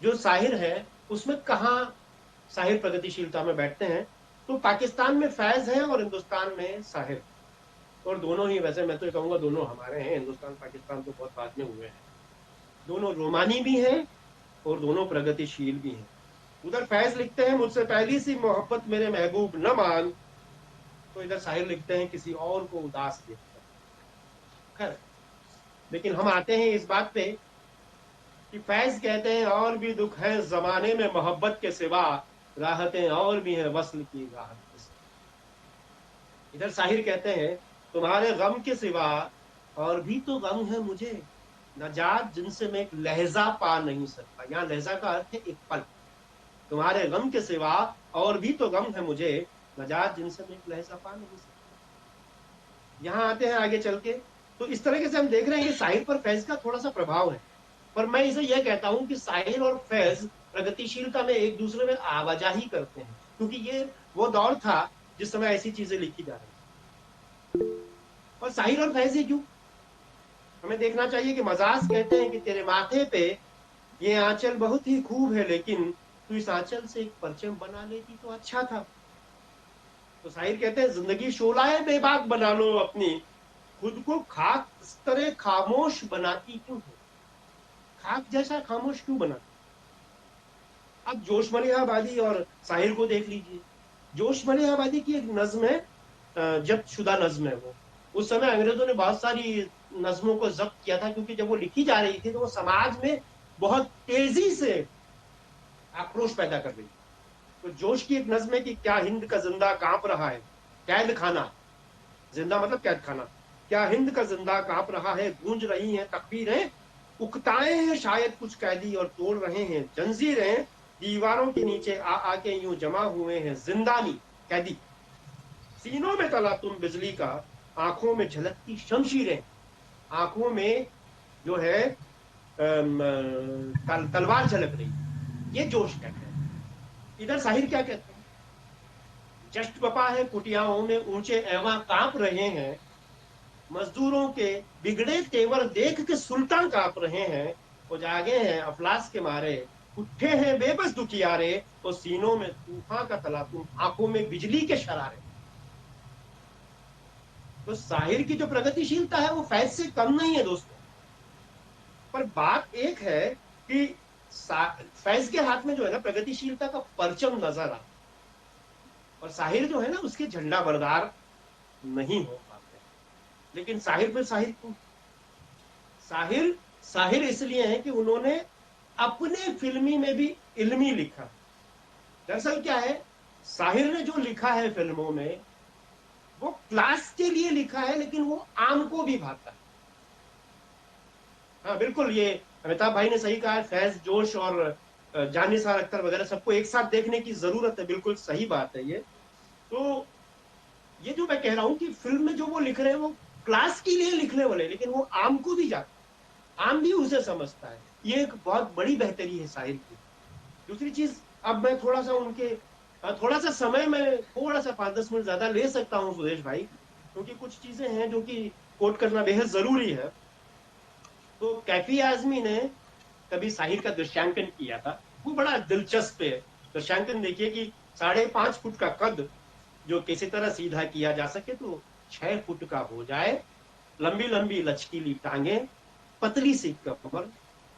जो साहिर है उसमें कहाँ साहिर प्रगतिशीलता में बैठते हैं। तो पाकिस्तान में फैज है और हिंदुस्तान में साहिर, और दोनों ही, वैसे मैं तो कहूंगा दोनों हमारे हैं, हिंदुस्तान पाकिस्तान तो बहुत बाद में हुए हैं। दोनों रोमानी भी हैं और दोनों प्रगतिशील भी हैं। उधर फैज लिखते हैं, मुझसे पहली सी मोहब्बत मेरे महबूब न मान, तो इधर साहिर लिखते हैं, किसी और को उदास देखकर। खैर, लेकिन हम आते हैं इस बात पे कि फैज कहते हैं और भी दुख है जमाने में मोहब्बत के सिवा, राहतें और भी हैं वस्ल की राहत के सिवा। इधर साहिर कहते हैं तुम्हारे गम के सिवा और भी तो गम है मुझे, नजात जिनसे मैं एक लहजा पा नहीं सकता। यहाँ लहजा का अर्थ है एक पल। तुम्हारे गम के सिवा और भी तो गम है मुझे, नजात जिनसे मैं एक लहजा पा नहीं सकता। यहाँ आते हैं आगे चल के, तो इस तरीके से हम देख रहे हैं कि साहिर पर फैज का थोड़ा सा प्रभाव है। पर मैं इसे यह कहता हूं कि साहिर और फैज प्रगतिशीलता में एक दूसरे में आवाजाही करते हैं, क्योंकि ये वो दौर था जिस समय ऐसी चीजें लिखी जा रही। और साहिर और फैज ही क्यों, हमें देखना चाहिए कि मजाज कहते हैं कि तेरे माथे पे ये आंचल बहुत ही खूब है, लेकिन तू इस आंचल से एक परचम बना लेती तो अच्छा था। तो साहिर कहते हैं जिंदगी शोलाए बेबाक बना लो अपनी, खुद को खाक इस तरह खामोश बनाती क्यों हो, खाक जैसा खामोश क्यों बनाती। अब जोश मलिहाबादी और साहिर को देख लीजिए। जोश मलिहाबादी की एक नज्म है, जब्त शुदा नज्म है वो। उस समय अंग्रेजों ने बहुत सारी नज्मों को जब्त किया था, क्योंकि जब वो लिखी जा रही थी तो वो समाज में बहुत तेजी से आक्रोश पैदा कर रही थी। तो जोश की एक नज्म है कि क्या हिंद का जिंदा कांप रहा है, कैद खाना, जिंदा मतलब कैद खाना, क्या हिंद का जिंदा कांप रहा है, गूंज रही हैं तकबीरें, उकताए हैं शायद कुछ कैदी और तोड़ रहे हैं जंजीरें, दीवारों के नीचे आ आके यूं जमा हुए हैं जिंदानी कैदी, सीनों में तला तुम बिजली का, आंखों में झलकती शमशीरें, आंखों में जो है तलवार झलक रही। ये जोश कहते हैं। इधर साहिर क्या कहते हैं, जश्न बपा है कुटियाओं में ऊंचे एवा कांप रहे हैं, मजदूरों के बिगड़े तेवर देख के सुल्तान कांप रहे हैं, वो जागे हैं अफलास के मारे, उठे हैं बेबस दुखियारे, तो सीनों में तूफान का तलातुम, आंखों में बिजली के शरारे। तो साहिर की जो प्रगतिशीलता है वो फैज से कम नहीं है दोस्तों। पर बात एक है कि फैज के हाथ में जो है ना प्रगतिशीलता का परचम नजर आता, और साहिर जो है ना उसके झंडा बरदार नहीं हो पाते। लेकिन साहिर पे साहिर क्यों, साहिर साहिर इसलिए है कि उन्होंने अपने फिल्मी में भी इल्मी लिखा। दरअसल क्या है, साहिर ने जो लिखा है फिल्मों में वो क्लास के लिए लिखा है, लेकिन वो आम को भी भाता है। हाँ बिल्कुल, ये अमिताभ भाई ने सही कहा है, फैज, जोश और जान निसार अख्तर वगैरह सबको एक साथ देखने की जरूरत है, बिल्कुल सही बात है ये। तो ये जो मैं कह रहा हूं कि फिल्म में जो वो लिख रहे हैं वो क्लास के लिए लिखने वाले, लेकिन वो आम को भी जाता है, आम भी उसे समझता है। ये एक बहुत बड़ी बेहतरी है साहिर की। दूसरी चीज, अब मैं थोड़ा सा उनके थोड़ा सा समय में थोड़ा सा 5-10 मिनट ज्यादा ले सकता हूँ सुदेश भाई, क्योंकि कुछ चीजें हैं जो कि कोट करना बेहद जरूरी है। तो कैफी आजमी ने कभी साहिर का दृश्यांकन किया था, वो बड़ा दिलचस्प है। दृश्यांकन देखिए कि 5.5 फुट का कद जो किसी तरह सीधा किया जा सके तो 6 फुट का हो जाए, लंबी लंबी लचकीली टांगे, पतली सी कमर,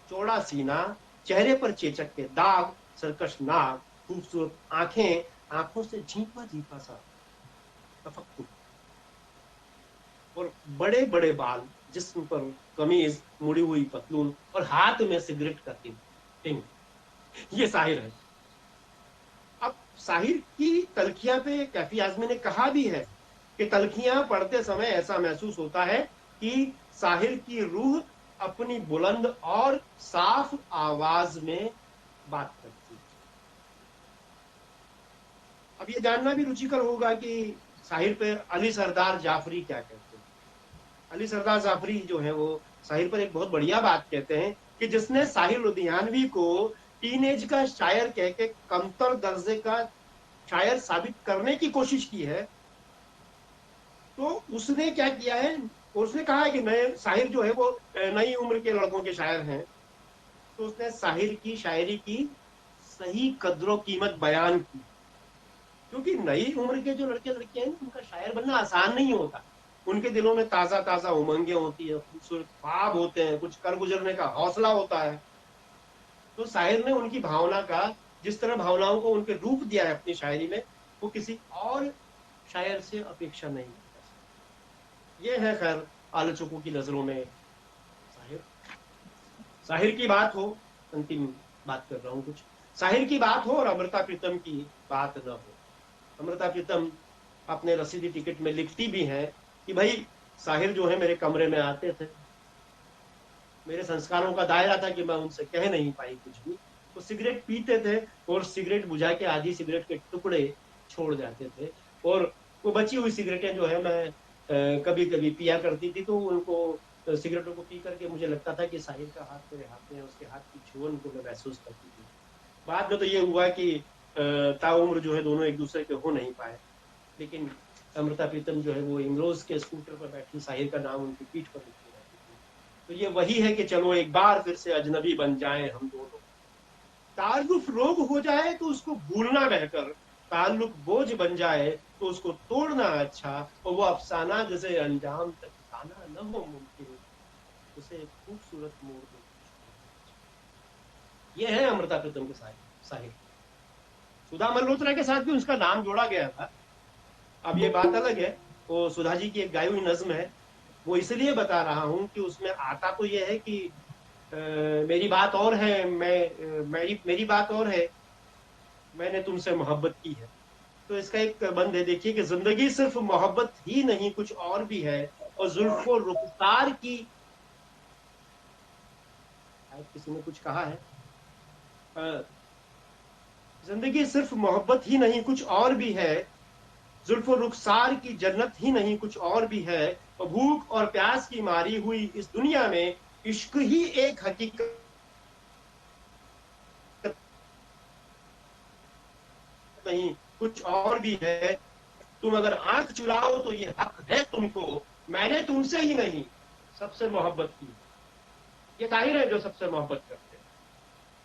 चौड़ा सीना, चेहरे पर चेचक के दाग, सरकश नाक, खूबसूरत आंखें, आंखों से झींपा झींपा सा तफक्कुर, और बड़े बड़े बाल, जिस्म पर कमीज, मुड़ी हुई पतलून, और हाथ में सिगरेट का टिंग। ये साहिर है। अब साहिर की तलखियां पे कैफी आजमी ने कहा भी है कि तलखियां पढ़ते समय ऐसा महसूस होता है कि साहिर की रूह अपनी बुलंद और साफ आवाज में बात करती है। अब ये जानना भी रुचिकर होगा कि साहिर पे अली सरदार जाफरी क्या कहते हैं। अली सरदार जाफरी जो है वो साहिर पर एक बहुत बढ़िया बात कहते हैं कि जिसने साहिर लुधियानवी को टीनेज का शायर कह के कमतर दर्जे का शायर साबित करने की कोशिश की है, तो उसने क्या किया है, उसने कहा है कि मैं साहिर जो है वो नई उम्र के लड़कों के शायर हैं, तो उसने साहिर की शायरी की सही कद्रो कीमत बयान की। क्योंकि नई उम्र के जो लड़के लड़कियां हैं उनका शायर बनना आसान नहीं होता। उनके दिलों में ताजा ताजा उमंगे होती है, खूबसूरत ख्वाब होते हैं, कुछ कर गुजरने का हौसला होता है। तो शायर ने उनकी भावना का, जिस तरह भावनाओं को उनके रूप दिया है अपनी शायरी में, वो किसी और शायर से अपेक्षा नहीं कर सकता। ये है खैर आलोचकों की नजरों में साहिर। साहिर की बात हो, अंतिम बात कर रहा हूं कुछ, साहिर की बात हो और अमृता प्रीतम की बात न हो। अमृता प्रीतम अपने रसीदी टिकट में लिखती भी हैं कि भाई साहिर जो है मेरे कमरे में आते थे, मेरे संस्कारों का दायरा था कि मैं उनसे कह नहीं पाई कुछ भी। वो सिगरेट पीते थे और सिगरेट बुझा के आधी सिगरेट के टुकड़े छोड़ जाते थे, और वो बची हुई सिगरेटें जो है मैं कभी कभी पिया करती थी, तो उनको सिगरेटों को पी करके मुझे लगता था कि साहिर का हाथ मेरे हाथ में है, उसके हाथ की छुअन को मैं महसूस करती थी। बाद में तो ये हुआ कि ताउम्र जो है दोनों एक दूसरे के हो नहीं पाए, लेकिन अमृता प्रीतम जो है वो इमरोज के स्कूटर पर बैठी साहिर का नाम उनकी पीठ पर लिखी रहती थी। तो ये वही है कि चलो एक बार फिर से अजनबी बन जाए हम दोनों। ताल्लुक रोग हो जाए तो उसको भूलना बेहतर, ताल्लुक बोझ बन जाए तो उसको तोड़ना अच्छा, और वो अफसाना जिसे अंजाम तक आना न हो मुमकिन, उसे खूबसूरत मोड़ दो कुछ और अच्छा। ये है अमृता प्रीतम के साहिर। सुधा मल्होत्रा के साथ भी उसका नाम जोड़ा गया था। अब ये बात अलग है, वो सुधा जी की एक गाई हुई नज्म है, वो इसलिए बता रहा हूं कि उसमें आता तो ये है कि मेरी बात और है, मेरी मेरी बात और है, मैंने तुमसे मोहब्बत की है। तो इसका एक बंद है, देखिए कि जिंदगी सिर्फ मोहब्बत ही नहीं कुछ और भी है, और जुल्फो रुखसार की, शायद किसी ने कुछ कहा है, जिंदगी सिर्फ मोहब्बत ही नहीं कुछ और भी है, जुल्फो रुखसार की जन्नत ही नहीं कुछ और भी है, और भूख और प्यास की मारी हुई इस दुनिया में इश्क ही एक हकीकत नहीं कुछ और भी है। तुम अगर आंख चुराओ तो ये हक है तुमको, मैंने तुमसे ही नहीं सबसे मोहब्बत की। ये ताहिर है जो सबसे मोहब्बत करते हैं,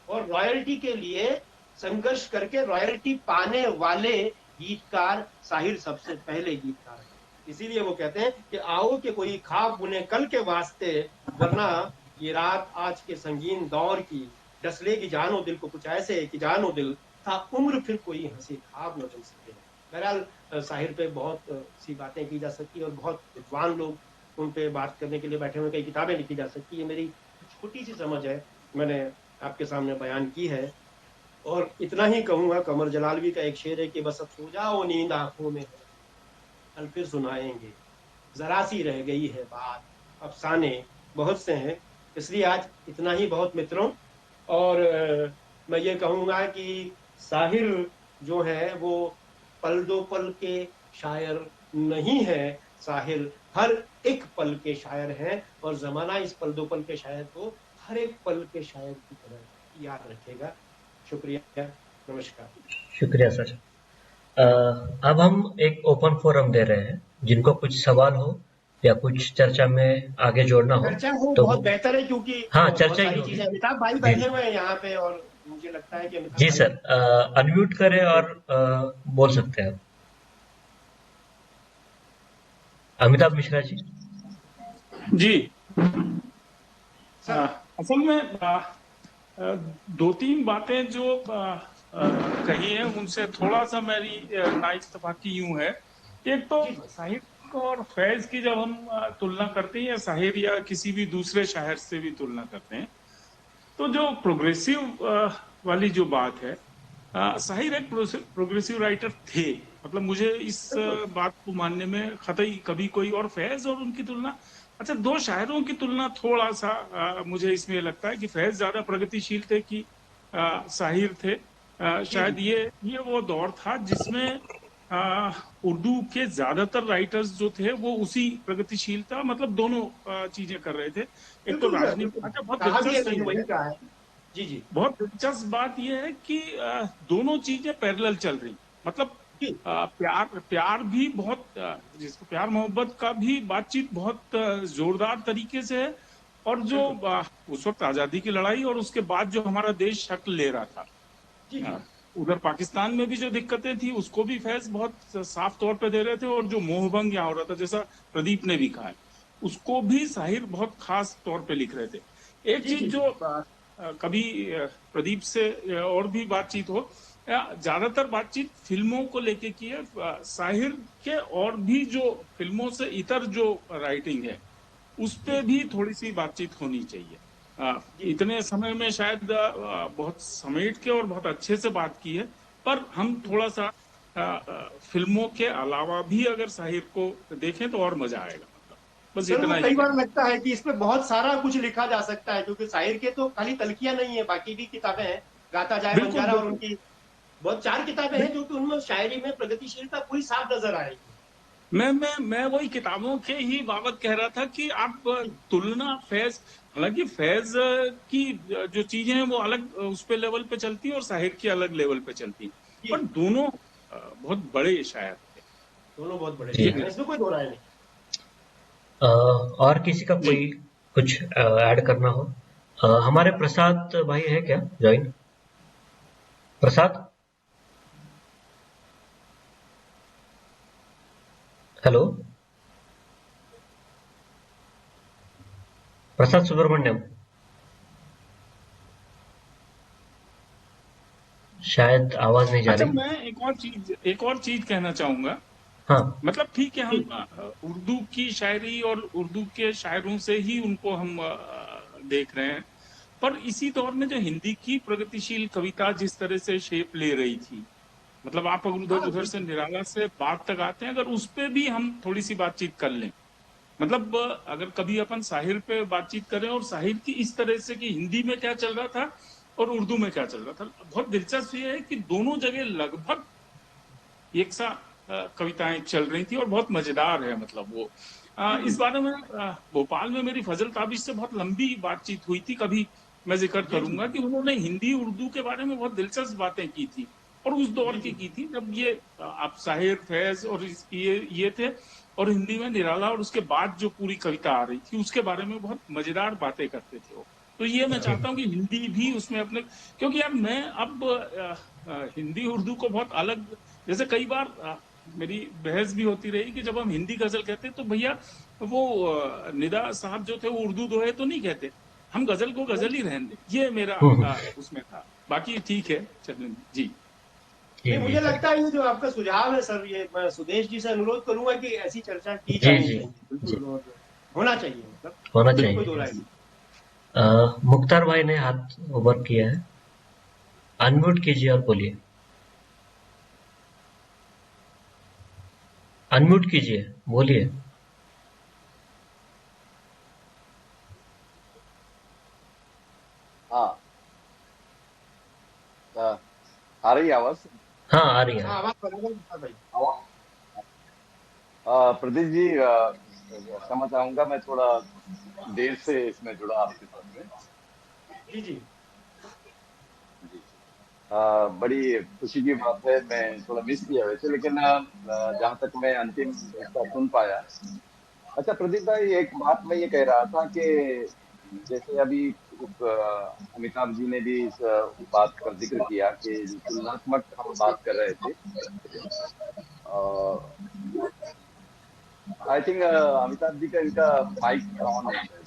और रॉयल्टी के लिए संघर्ष करके रॉयल्टी पाने वाले गीतकार साहिर सबसे पहले गीतकार है। इसीलिए वो कहते हैं कि आओ कि कोई ख्वाब बुने कल के वास्ते, वरना ये रात आज के संगीन दौर की, डस लेगी जानो दिल को कुछ ऐसे कि जानो दिल था उम्र फिर कोई हंसी ख्वाब न बन सके। बहरहाल साहिर पे बहुत सी बातें की जा सकती है, और बहुत विद्वान लोग उन पे बात करने के लिए बैठे हुए, कई किताबें लिखी जा सकती है। मेरी छोटी सी समझ है, मैंने आपके सामने बयान की है। और इतना ही कहूंगा, कमर जलालवी का एक शेर है कि बस अब सो जाओ नींद आंखों में है, कल फिर सुनाएंगे, जरा सी रह गई है बात, अफसाने बहुत से हैं। इसलिए आज इतना ही बहुत मित्रों। और मैं ये कहूंगा कि साहिर जो है वो पल दो पल के शायर नहीं है, साहिर हर एक पल के शायर हैं, और जमाना इस पल दो पल के शायर को हर एक पल के शायर की तरह याद रखेगा। शुक्रिया, नमस्कार। शुक्रिया सर। अब हम एक ओपन फोरम दे रहे हैं, जिनको कुछ सवाल हो या कुछ चर्चा में आगे जोड़ना हो चर्चा हो तो बहुत वो। बेहतर है, क्योंकि हाँ, बहुत चर्चा ही सारी होगी। चीजें, अमिताभ भाई जी बैठे हुए हैं यहाँ पे, और मुझे लगता है कि अमिताभ जी भाई सर, अनम्यूट करें और बोल सकते हैं। अमिताभ मिश्रा जी। जी। सर। असल में दो तीन बातें जो कही है उनसे थोड़ा सा मेरी नाइत्तेफाकी यूं है। एक तो जी जी साहिर और फैज की जब हम तुलना करते हैं, या साहिर या किसी भी दूसरे शायर से भी तुलना करते हैं, तो जो प्रोग्रेसिव वाली जो बात है, साहिर एक प्रोग्रेसिव राइटर थे। मतलब मुझे इस बिल्कुल। बात को मानने में कतई कभी कोई और फैज और उनकी तुलना, अच्छा दो शायरों की तुलना थोड़ा सा मुझे इसमें लगता है कि फैज ज्यादा प्रगतिशील थे कि साहिर थे। जी जी शायद ये वो दौर था जिसमें अ, उर्दू के ज्यादातर राइटर्स जो थे वो उसी प्रगतिशीलता, मतलब दोनों चीजें कर रहे थे। एक तो बिल्कुल सर, राजनीति, बिल्कुल अच्छा बहुत कहा भी है, दिलचस्प मैंने चीज वही है, कहा है। जी जी बहुत दिलचस्प बात यह है कि दोनों चीजें पैरेलल चल रही। मतलब जी प्यार प्यार भी बहुत जिसको प्यार मोहब्बत का भी बातचीत बहुत जोरदार तरीके से है। और जो बिल्कुल। उस वक्त आजादी की लड़ाई और उसके बाद जो हमारा देश शक्ल ले रहा था, जी जी अ, उधर पाकिस्तान में भी जो दिक्कतें थी उसको भी फैज बहुत साफ तौर पे दे रहे थे, और जो मोहभंग यहाँ हो रहा था, जैसा प्रदीप ने भी कहा है, उसको भी साहिर बहुत खास तौर पे लिख रहे थे। एक जी जी चीज जो जी कभी प्रदीप से और भी बातचीत हो, ज्यादातर बातचीत फिल्मों को लेके की है। साहिर के और भी जो फिल्मों से इतर जो राइटिंग है उस जी पे भी थोड़ी सी बातचीत होनी चाहिए। जी इतने समय में शायद बहुत समेट के और बहुत अच्छे से बात की है, पर हम जी। थोड़ा सा फिल्मों के अलावा भी अगर साहिर को देखें तो और मजा आएगा। मतलब बस सर, वो इतना ही कई बार कहना। लगता है कि इसमें बहुत सारा कुछ लिखा जा सकता है, क्योंकि शाहिर के तो खाली तल्खियां नहीं है, बाकी भी किताबें हैं। गाता जाए बिल्कुल बंजारा, और बिल्कुल उनकी बहुत 4 किताबें हैं जो कि उनमें शायरी में प्रगतिशीलता पूरी साफ नजर आ रही है। मैं वही किताबों के ही बाबत कह रहा था कि आप जी तुलना फैज, हालांकि फैज की जो चीजें हैं वो अलग उस पे लेवल पे चलती हैं और साहिर की अलग लेवल पे चलती हैं, जी पर दोनों बहुत बड़े शायर थे। दोनों बहुत बड़े ये जी। शायर हैं, मेरा इसमें कोई दो राय नहीं। और किसी का कोई कुछ ऐड करना हो? हमारे प्रसाद भाई है क्या ज्वाइन? प्रसाद, हेलो, प्रसाद सुब्रमण्यम, शायद आवाज नहीं जा अच्छा, रही। मैं एक और चीज कहना चाहूंगा। हाँ। मतलब ठीक है, हम जी उर्दू की शायरी और उर्दू के शायरों से ही उनको हम देख रहे हैं, पर इसी दौर में जो हिंदी की प्रगतिशील कविता जिस तरह से शेप ले रही थी, मतलब आप अगर उधर हाँ उधर से बिल्कुल। निराला से बात तक आते हैं, अगर उस पे भी हम थोड़ी सी बातचीत कर लें, मतलब अगर कभी अपन साहिर पे बातचीत करें और साहिर की इस तरह से कि हिंदी में क्या चल रहा था और उर्दू में क्या चल रहा था, बहुत दिलचस्प ये है कि दोनों जगह लगभग एक सा कविताएं चल रही थी और बहुत मजेदार है। मतलब वो जी जी इस बारे में भोपाल में मेरी फजल ताबिश से बहुत लंबी बातचीत हुई थी। कभी मैं जिक्र जी जी करूंगा कि उन्होंने हिंदी उर्दू के बारे में बहुत दिलचस्प बातें की थी, और उस दौर जी की जी थी जब ये आप साहिर फैज और ये थे, और हिंदी में निराला, और उसके बाद जो पूरी कविता आ रही थी उसके बारे में बहुत मजेदार बातें करते थे वो। तो ये मैं जी। चाहता हूँ कि हिंदी भी उसमें अपने, क्योंकि यार मैं अब हिंदी उर्दू को बहुत अलग, जैसे कई बार मेरी बहस भी होती रही कि जब हम हिंदी गजल कहते तो भैया वो निदा साहब जो थे वो उर्दू दोहे तो नहीं कहते, हम गजल को गजल ही रहने दें, ये मेरा हम्म, उसमें था। बाकी ठीक है, चलें जी। नहीं, जी जी मुझे सर। लगता है ये जो आपका सुझाव है सर, ये मैं सुदेश जी से अनुरोध करूंगा कि ऐसी चर्चा की जी जानी जी चाहिए, जी, बिल्कुल। और होना चाहिए, मतलब होना इसमें कोई दो चाहिए। राय नहीं। मुख्तार भाई ने हाथ ऊपर किया है, अनम्यूट कीजिए और बोलिए। अनम्यूट कीजिए, बोलिए। हाँ। आ आ रही है आवाज? हाँ, आ रही है। हाँ, आवाज बराबर है भाई। प्रदीप जी, क्षमा चाहूंगा, मैं थोड़ा देर से इसमें जुड़ा आपके साथ में। जी जी जी। बड़ी खुशी की बात है, मैं थोड़ा मिस किया वैसे, लेकिन जहां तक मैं अंतिम हिस्सा सुन पाया। अच्छा प्रदीप भाई, एक बात मैं ये कह रहा था कि जैसे अभी अमिताभ जी ने भी इस बात का जिक्र किया कि जो तुलनात्मक हम बात कर रहे थे, आई थिंक अमिताभ जी का इनका माइक ऑन है शायद।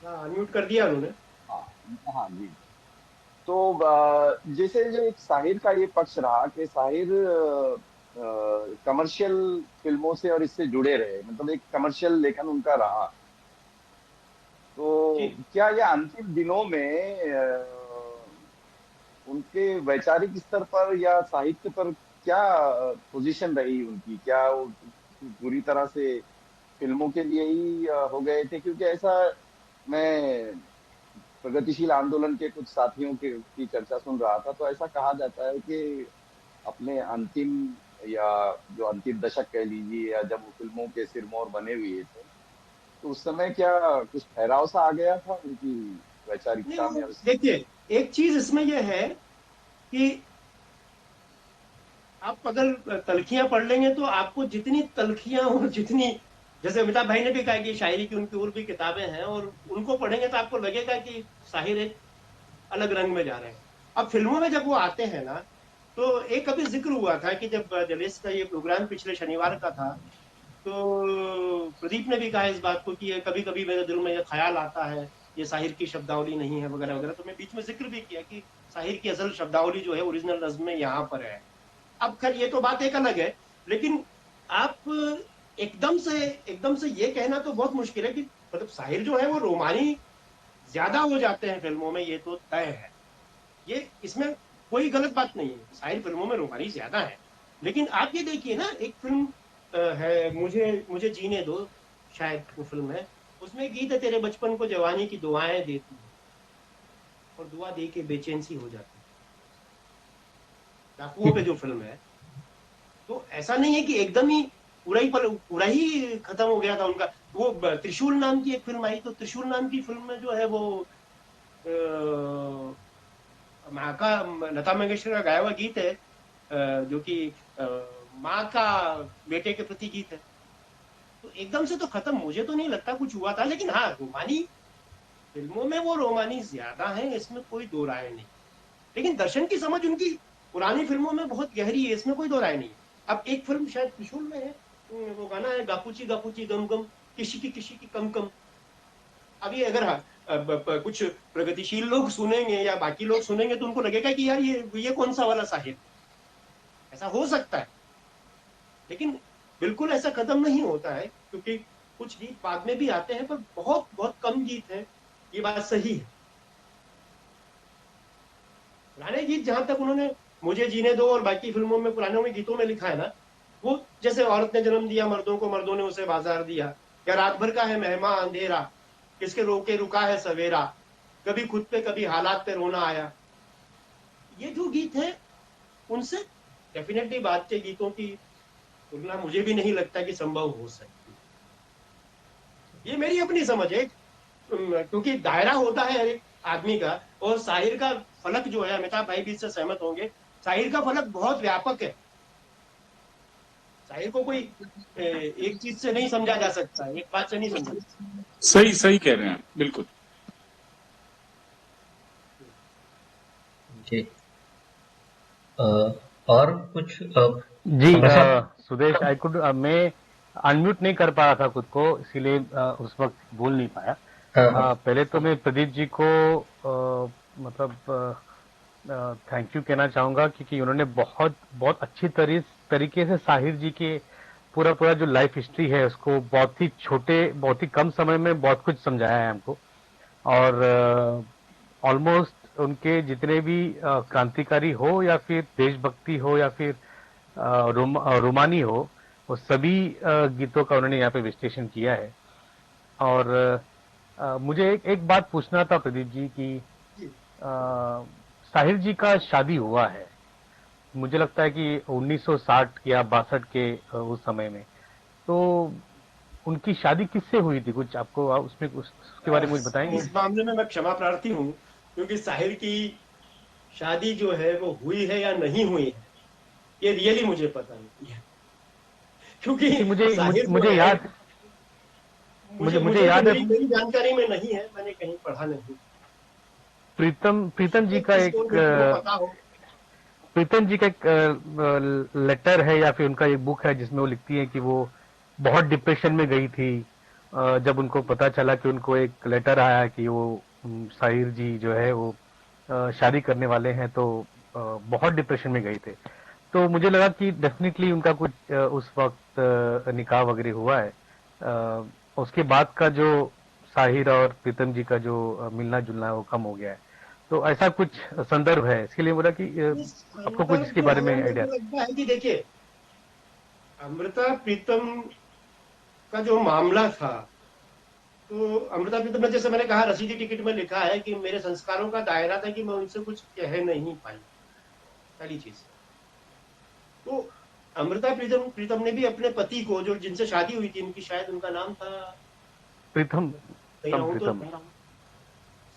हाँ, अनम्यूट कर दिया उन्होंने। हाँ हाँ जी। तो जैसे जो एक साहिर का ये पक्ष रहा कि साहिर कमर्शियल फिल्मों से और इससे जुड़े रहे, मतलब एक कमर्शियल लेखन उनका रहा। तो जी क्या ये अंतिम दिनों में उनके वैचारिक स्तर पर या साहित्य पर क्या पोजीशन रही उनकी? क्या वो पूरी तरह से फिल्मों के लिए ही हो गए थे? क्योंकि ऐसा मैं प्रगतिशील आंदोलन के कुछ साथियों की चर्चा सुन रहा था, तो ऐसा कहा जाता है कि अपने अंतिम या जो अंतिम दशक कह लीजिए, या जब वो फिल्मों के सिरमौर बने हुए थे, तो उस समय क्या कुछ ठहराव सा आ गया था उनकी नहीं, वैचारिकता में? वो देखिए, एक चीज इसमें यह है कि आप अगर तलखियां पढ़ लेंगे तो आपको जितनी तलखियां और जितनी, जैसे अमिताभ भाई ने भी कहा कि शायरी की उनकी और भी किताबें हैं, और उनको पढ़ेंगे तो आपको लगेगा कि साहिर एक अलग रंग में जा रहे हैं। अब फिल्मों में जब वो आते हैं ना, तो एक अभी जिक्र हुआ था कि जब जलेस का ये प्रोग्राम पिछले शनिवार का था, तो प्रदीप ने भी कहा इस बात को कि कभी कभी मेरे दिल में ये ख्याल आता है ये साहिर की शब्दावली नहीं है वगैरह वगैरह। तो मैं बीच में जिक्र भी किया कि साहिर की असल शब्दावली जो है ओरिजिनल नज्म में यहाँ पर है। अब खैर ये तो बात एक अलग है, लेकिन आप एकदम से ये कहना तो बहुत मुश्किल है कि मतलब साहिर जो है वो रोमानी ज्यादा हो जाते हैं फिल्मों में, ये तो तय है। ये इसमें कोई गलत बात नहीं है, साहिर फिल्मों में रोमानी ज्यादा है। लेकिन आप ये देखिए ना, एक फिल्म है मुझे मुझे जीने दो, शायद वो फिल्म है, उसमें एक गीत है, तेरे बचपन को जवानी की दुआएं देती है, और दुआ दे के बेचैन सी हो जाती है। डाकुओं पे जो फिल्म है, तो ऐसा नहीं है कि एकदम ही पूरा ही खत्म हो गया था उनका। वो त्रिशूल नाम की एक फिल्म आई, तो त्रिशूल नाम की फिल्म में जो है वो माँ का, लता मंगेशकर का गाया हुआ गीत है, जो कि माँ का बेटे के प्रति गीत है। तो एकदम से तो खत्म मुझे तो नहीं लगता कुछ हुआ था, लेकिन हाँ रोमानी फिल्मों में वो रोमानी ज्यादा है, इसमें कोई दो राय नहीं। लेकिन दर्शन की समझ उनकी पुरानी फिल्मों में बहुत गहरी है, इसमें कोई दो राय नहीं है। अब एक फिल्म शायद त्रिशूल में है, वो गाना है गापूची गापूची गम गम, किसी की कम कम। अभी अगर हाँ, कुछ प्रगतिशील लोग सुनेंगे या बाकी लोग सुनेंगे तो उनको लगेगा कि यार ये कौन सा वाला साहिर, ऐसा हो सकता है। लेकिन बिल्कुल ऐसा कदम नहीं होता है, क्योंकि कुछ गीत बाद में भी आते हैं, पर बहुत बहुत कम गीत है, ये बात सही है। पुराने गीत जहां तक उन्होंने मुझे जीने दो और बाकी फिल्मों में पुरानों में गीतों में लिखा है ना, वो जैसे औरत ने जन्म दिया मर्दों को, मर्दों ने उसे बाजार दिया, या रात भर का है मेहमा अंधेरा, किसके रोके रुका है सवेरा, कभी खुद पे कभी हालात पे रोना आया, ये जो गीत है उनसे डेफिनेटली बाद के गीतों की तुलना मुझे भी नहीं लगता कि संभव हो सकती। ये मेरी अपनी समझ है, क्योंकि दायरा होता है हर एक आदमी का, और साहिर का फलक जो है, अमिताभ भाई भी इससे सहमत होंगे, साहिर का फलक बहुत व्यापक है। साहिर को कोई एक चीज से नहीं समझा जा सकता, एक बात से नहीं समझा जा सकता। सही सही कह रहे हैं बिल्कुल। जी। और कुछ जी प्रसाद? सुदेश, आई कुड मैं अनम्यूट नहीं कर पा रहा था खुद को, इसीलिए उस वक्त बोल नहीं पाया। हाँ हाँ। पहले तो मैं प्रदीप जी को मतलब थैंक यू कहना चाहूंगा, क्योंकि उन्होंने बहुत बहुत अच्छी तरीके से साहिर जी के पूरा पूरा जो लाइफ हिस्ट्री है उसको बहुत ही छोटे, बहुत ही कम समय में बहुत कुछ समझाया है हमको। और ऑलमोस्ट उनके जितने भी क्रांतिकारी हो या फिर देशभक्ति हो या फिर रोमानी हो, वो सभी गीतों का उन्होंने यहाँ पे विश्लेषण किया है। और मुझे एक बात पूछना था प्रदीप जी की साहिर जी का शादी हुआ है, मुझे लगता है कि 1960 या 62 के उस समय में, तो उनकी शादी किससे हुई थी? कुछ आपको उसमें उसके बारे में कुछ बताएंगे? इस मामले में मैं क्षमा प्रार्थी हूँ, क्योंकि साहिर की शादी जो है वो हुई है या नहीं हुई है, ये रियली मुझे पता नहीं है। क्योंकि क्योंकि साहिर जो मुझे है, याद मुझे मुझे मुझे तो याद है मेरी जानकारी में नहीं है, मैंने कहीं पढ़ा नहीं। प्रीतम जी का किसी और एक व्यक्ति को पता हो। प्रीतम जी का एक लेटर है या फिर उनका एक बुक है जिसमें वो लिखती है कि वो बहुत डिप्रेशन में गई थी जब उनको पता चला कि उनको एक लेटर आया कि वो साहिर जी जो है वो शादी करने वाले हैं, तो बहुत डिप्रेशन में गए थे। तो मुझे लगा कि डेफिनेटली उनका कुछ उस वक्त निकाह वगैरह हुआ है। उसके बाद का जो साहिर और प्रीतम जी का जो मिलना जुलना है वो कम हो गया है। तो ऐसा कुछ संदर्भ है, इसके लिए बोला कि इस आपको कुछ संदर्भ इसके जो बारे है में मेरे आइडिया। को लगता है कि देखिए, अमृता प्रीतम का जो मामला था, तो अमृता प्रीतम ने, जैसे मैंने कहा, रसीदी टिकट में लिखा है कि मेरे संस्कारों का दायरा था कि मैं उनसे कुछ कह नहीं पाई, पहली चीज। तो अमृता प्रीतम प्रीतम ने भी अपने पति को, जो जिनसे शादी हुई थी, उनकी शायद उनका नाम था, प्रीतम, कहीं तम रहूं तो प्रीतम,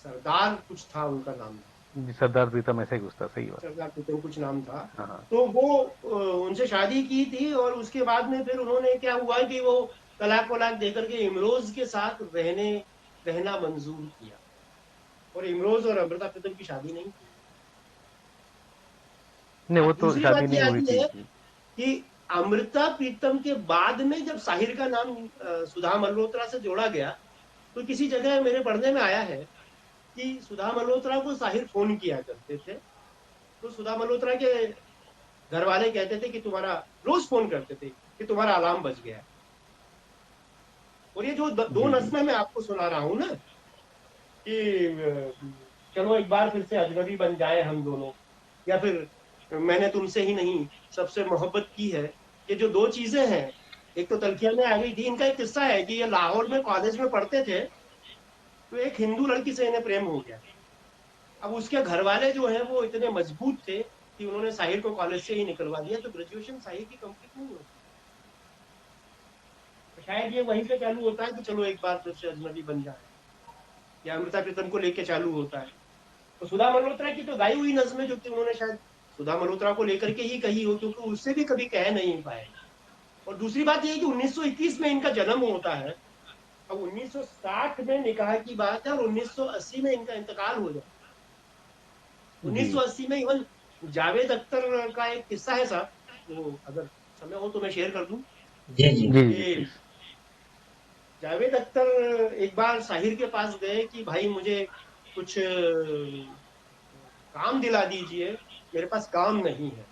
सरदार कुछ था उनका नाम, जी सरदार प्रीतम ऐसे ही कुछ था, सही बात। सरदार प्रीतम कुछ नाम था। हाँ हाँ। तो वो उनसे शादी की थी, और उसके बाद में फिर उन्होंने, क्या हुआ कि वो तलाक वलाक देकर के इमरोज के साथ रहना मंजूर किया, और इमरोज और अमृता प्रीतम की शादी नहीं की। नहीं, वो अब तो दूसरी शादी बात नहीं ये हुई आती थी है जी। कि अमृता प्रीतम के बाद में जब साहिर का नाम सुधा मल्होत्रा से जोड़ा गया, तो किसी जगह मेरे पढ़ने में आया है कि सुधा मल्होत्रा को साहिर फोन किया करते थे। तो सुधा मल्होत्रा के घर वाले कहते थे कि तुम्हारा, रोज फोन करते थे कि तुम्हारा अलार्म बज गया है। और ये जो दो जी जी। नस्में मैं आपको सुना रहा हूं ना, कि चलो एक बार फिर से अजनबी बन जाए हम दोनों, या फिर मैंने तुमसे ही नहीं सबसे मोहब्बत की है, ये जो दो चीजें हैं, एक तो तलखिया में आ गई थी। इनका एक किस्सा है कि ये लाहौर में कॉलेज में पढ़ते थे, तो एक हिंदू लड़की से इन्हें प्रेम हो गया। अब उसके घर वाले जो है वो इतने मजबूत थे कि उन्होंने साहिर को कॉलेज से ही निकलवा दिया, तो ग्रेजुएशन साहिर की कंप्लीट नहीं होती। तो शायद ये वहीं पे चालू होता है कि चलो एक बार फिर से अजनबी बन जाए, या अमृता प्रीतम को लेके चालू होता है। तो सुधा मल्होत्रा की तो गाई हुई नज्म है, जो कि उन्होंने शायद सुधा मल्होत्रा को लेकर के ही कही हो, क्योंकि उससे भी कभी कह नहीं पाए। और दूसरी बात यह है कि 1921 में इनका जन्म होता है। अब 1960 में निकाह की बात है, और 1980 में इनका इंतकाल हो जाता है। जी 1980 में इवन जावेद अख्तर का एक किस्सा है साहब, वो अगर समय हो तो मैं शेयर कर दूं, जी जी। जी जी कि प्लीज। जावेद अख्तर एक बार साहिर के पास गए कि भाई मुझे कुछ काम दिला दीजिए, मेरे पास काम नहीं है।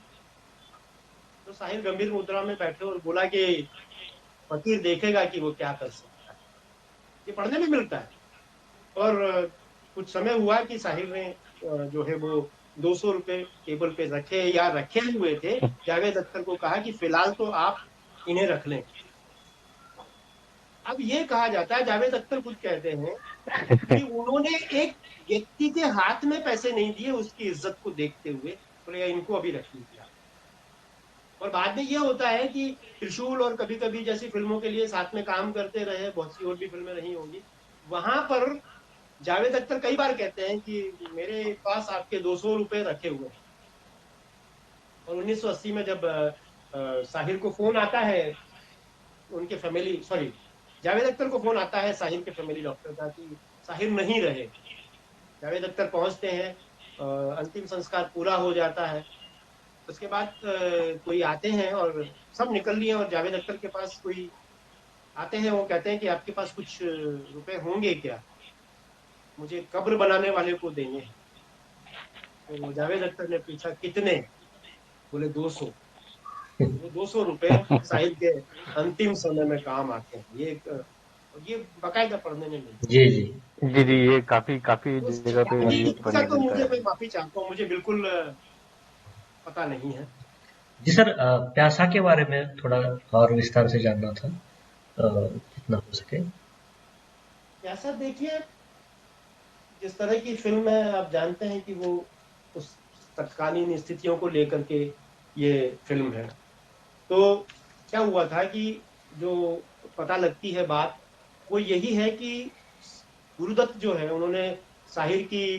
तो साहिर गंभीर मुद्रा में बैठे और बोला कि फकीर देखेगा कि वो क्या कर सकता है। ये पढ़ने में मिलता है। और कुछ समय हुआ कि साहिर ने जो है वो 200 रुपए टेबल पे रखे, या रखे हुए थे। जावेद अख्तर को कहा कि फिलहाल तो आप इन्हें रख लें। अब ये कहा जाता है, जावेद अख्तर खुद कहते हैं कि उन्होंने एक व्यक्ति के हाथ में पैसे नहीं दिए उसकी इज्जत को देखते हुए, बोले इनको अभी रख लीजिए। और बाद में ये होता है कि त्रिशूल और कभी कभी जैसी फिल्मों के लिए साथ में काम करते रहे, बहुत सी और भी फिल्में रही होंगी, वहां पर जावेद अख्तर कई बार कहते हैं कि मेरे पास आपके 200 रुपए रखे हुए हैं। और 1980 में जब साहिर को फोन आता है, उनके फैमिली, सॉरी, जावेद अख्तर को फोन आता है साहिर के फैमिली डॉक्टर का कि साहिर नहीं रहे। जावेद अख्तर पहुंचते हैं, अंतिम संस्कार पूरा हो जाता है। उसके बाद कोई आते हैं और सब निकल लिए, और जावेद अख्तर के पास कोई आते हैं, वो कहते हैं कि आपके पास कुछ रुपए होंगे क्या, मुझे कब्र बनाने वाले को देने हैं। तो जावेद अख्तर ने पूछा कितने, बोले 200। वो 200 रुपए साहिब के अंतिम समय में काम आते हैं। ये एक, ये बकायदा पढ़ने में मिलता है। जी जी। जी जी, ये काफी काफी तो जगह पे शादी ये का पढ़ने तो मिलता मुझे, है। मैं माफी चाहता हूँ, मुझे बिल्कुल पता नहीं है। जी सर, प्यासा के बारे में थोड़ा और विस्तार से जानना था, जितना हो सके। ऐसा देखिए, जिस तरह की फिल्म है, आप जानते हैं कि वो उस तत्कालीन स्थितियों को लेकर के ये फिल्म है। तो क्या हुआ था कि जो पता लगती है बात, वो यही है कि गुरुदत्त जो है, उन्होंने साहिर की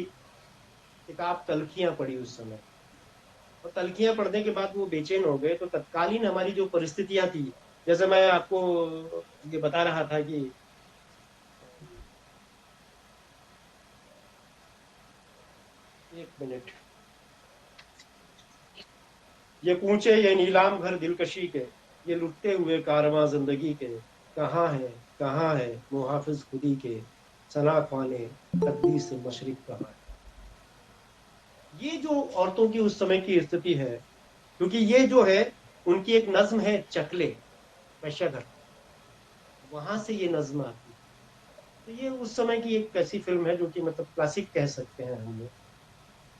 किताब तलखियां पढ़ी उस समय। और तलखियां पढ़ने के बाद वो बेचैन हो गए। तो तत्कालीन हमारी जो परिस्थितियां थी, जैसे मैं आपको ये बता रहा था कि, एक मिनट, ये कूचे ये नीलाम घर दिलकशी के, ये लुटते हुए कारवां जिंदगी के, कहाँ है मुहाफिज खुदी के, सना ख्वाने तकदीस मशरिक कहाँ है। ये जो औरतों की उस समय की स्थिति है, क्योंकि ये जो है उनकी एक नज्म है चकले वैश्याघर, वहां से ये नज्म आती है। तो ये उस समय की एक ऐसी फिल्म है जो कि मतलब क्लासिक कह सकते हैं हम लोग।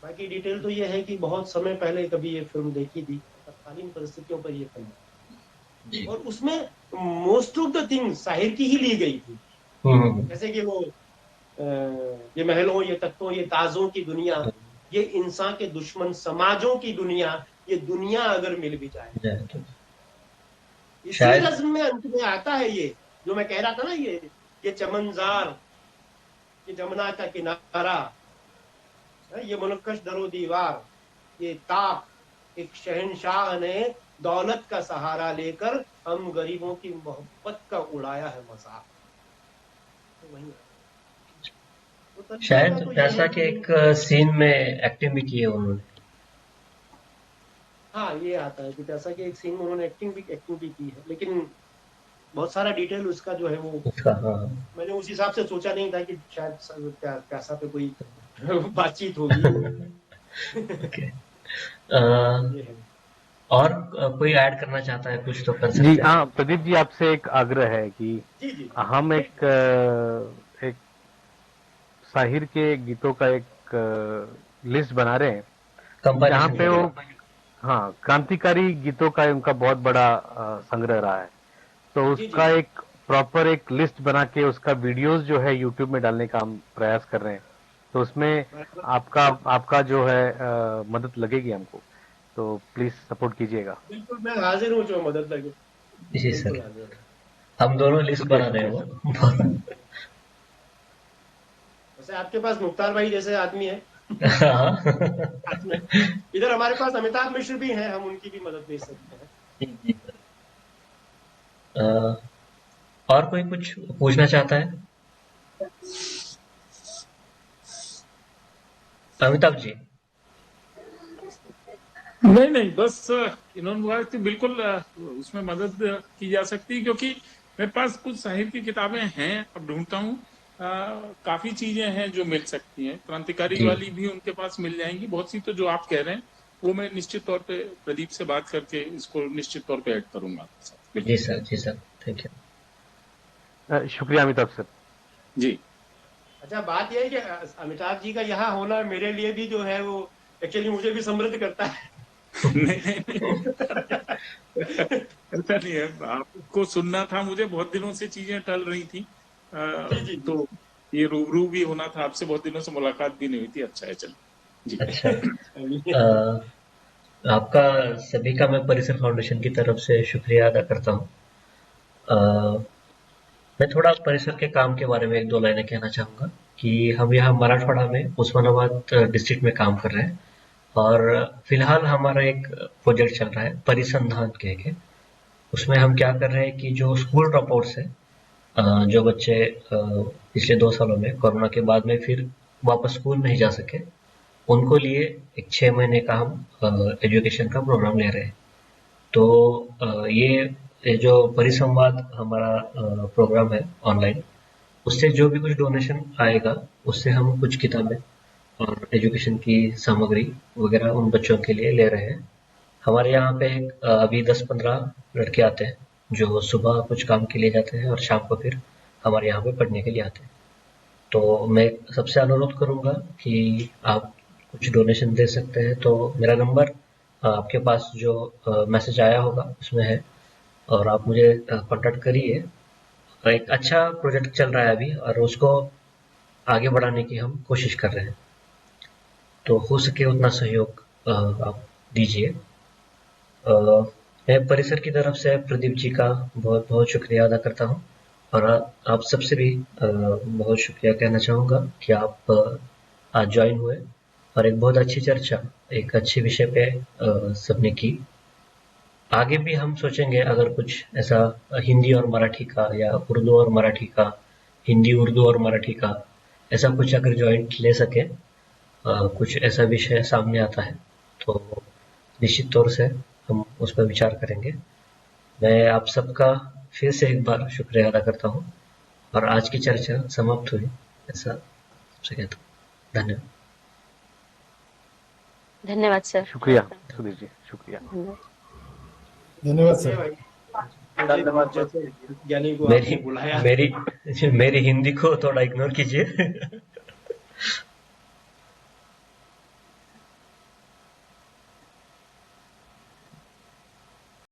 बाकी डिटेल तो ये है कि बहुत समय पहले कभी ये फिल्म देखी थी, तत्कालीन परिस्थितियों पर ये फिल्म, जी। और उसमें most of the thing Sahir की ही ली गई थी। हम्म। जैसे कि वो ये महलों, ये तख्तों, ये ताजों की दुनिया, ये इंसान के दुश्मन समाजों की दुनिया, ये दुनिया अगर मिल भी जाए, तो इसी शायद रज्म में अंत में आता है ये जो मैं कह रहा था ना, ये चमनजार, ये जमुना का किनारा, ये मुनक्कश दरो दीवार, ये ताक, एक शहनशाह ने दौलत का सहारा लेकर हम गरीबों की मोहब्बत का उड़ाया है मजाक। तो वही है। तो तरीके का शायद तो ये है पैसा के कि एक सीन में एक्टिंग भी की है उन्होंने। हाँ, ये आता है कि जैसा कि एक सीन में उन्होंने एक्टिंग भी की है, लेकिन बहुत सारा डिटेल उसका जो है वो उसका, हाँ। मैंने उस हिसाब से सोचा नहीं था कि शायद प्यासा पे कोई बातचीत होगी। ओके। ये है। और कोई ऐड करना चाहता है कुछ तो कर जी सकते हैं। हाँ, प्रदीप जी आपसे एक आग्रह है कि जी जी। हम एक साहिर के गीतों का एक लिस्ट बना रहे हैं जहाँ कंपाइलेशन पे वो, करेंगे। हाँ, क्रांतिकारी गीतों का उनका बहुत बड़ा संग्रह रहा है। तो जी जी उसका एक प्रॉपर एक लिस्ट बना के उसका वीडियोस जो है यूट्यूब में डालने का हम प्रयास कर रहे हैं। तो उसमें बराबर। आपका आपका जो है मदद लगेगी हमको, तो प्लीज सपोर्ट कीजिएगा। बिल्कुल, मैं हाजिर हूँ जो मदद लगे। जी बिल्कुल सर, हाजिर हूँ। हम दोनों लिस्ट शुक्रिया बना रहे शुक्रिया हो। सर। वैसे आपके पास मुख्तार भाई जैसे आदमी है हाँ। साथ में, इधर हमारे पास अमिताभ मिश्र भी हैं, हम उनकी भी मदद ले सकते हैं। जी जी सर। और कोई कुछ पूछना चाहता है? अमिताभ जी। नहीं नहीं, बस इन्होंने बोला कि बिल्कुल उसमें मदद की जा सकती है, क्योंकि मेरे पास कुछ साहिर की किताबें हैं, अब ढूंढता हूँ। काफी चीजें हैं जो मिल सकती हैं, क्रांतिकारी जी वाली भी उनके पास मिल जाएंगी बहुत सी। तो जो आप कह रहे हैं वो मैं निश्चित तौर पे प्रदीप से बात करके इसको निश्चित तौर पे ऐड करूंगा आपके साथ, जी बिल्कुल। सर, जी सर, थैंक यू। शुक्रिया अमिताभ सर। जी। अच्छा, बात यह है कि अमिताभ जी का यहाँ होना मेरे लिए भी जो है वो एक्चुअली मुझे भी समृद्ध करता है। नहीं नहीं नहीं, ऐसा नहीं है, आपको सुनना था, मुझे बहुत दिनों से चीजें टल रही थी। जी जी जी। तो ये रूबरू भी होना था आपसे, बहुत दिनों से मुलाकात भी नहीं हुई थी। अच्छा है, चलो। जी। अच्छा। चलिए। आपका सभी का मैं परिसर फाउंडेशन की तरफ से शुक्रिया अदा करता हूँ। मैं थोड़ा परिसर के काम के बारे में एक दो लाइनें कहना चाहूँगा कि हम यहाँ मराठवाड़ा में उस्मानाबाद डिस्ट्रिक्ट में काम कर रहे हैं। और फिलहाल हमारा एक प्रोजेक्ट चल रहा है परिसंधान कह के। उसमें हम क्या कर रहे हैं कि जो स्कूल ड्रॉप आउट्स है, जो बच्चे पिछले 2 सालों में कोरोना के बाद में फिर वापस स्कूल नहीं जा सके, उनको लिए एक 6 महीने का हम एजुकेशन का प्रोग्राम ले रहे हैं। तो ये जो परिसंवाद हमारा प्रोग्राम है ऑनलाइन, उससे जो भी कुछ डोनेशन आएगा उससे हम कुछ किताबें और एजुकेशन की सामग्री वगैरह उन बच्चों के लिए ले रहे हैं। हमारे यहाँ पे अभी 10-15 लड़के आते हैं जो सुबह कुछ काम के लिए जाते हैं और शाम को फिर हमारे यहाँ पे पढ़ने के लिए आते हैं। तो मैं सबसे अनुरोध करूंगा कि आप कुछ डोनेशन दे सकते हैं तो मेरा नंबर आपके पास जो मैसेज आया होगा उसमें है, और आप मुझे कांटेक्ट करिए। एक अच्छा प्रोजेक्ट चल रहा है अभी और उसको आगे बढ़ाने की हम कोशिश कर रहे हैं, तो हो सके उतना सहयोग आप दीजिए। मैं परिसर की तरफ से प्रदीप जी का बहुत बहुत शुक्रिया अदा करता हूँ, और आप सबसे भी बहुत शुक्रिया कहना चाहूँगा कि आप आज ज्वाइन हुए और एक बहुत अच्छी चर्चा एक अच्छे विषय पे सबने की। आगे भी हम सोचेंगे अगर कुछ ऐसा हिंदी और मराठी का या उर्दू और मराठी का, हिंदी उर्दू और मराठी का, ऐसा कुछ अगर ज्वाइंट ले सके, कुछ ऐसा विषय सामने आता है तो निश्चित तौर से हम उस पर विचार करेंगे। मैं आप सबका फिर से एक बार शुक्रिया अदा करता हूँ और आज की चर्चा समाप्त हुई ऐसा सबसे कहता हूँ। धन्यवाद। धन्यवाद सर। शुक्रिया सुधीर जी, शुक्रिया। धन्यवाद ये सर। भाई मुझे जैसे ज्ञानी को मेरी आपने बुलाया मेरी मेरी हिंदी को थोड़ा इग्नोर कीजिए।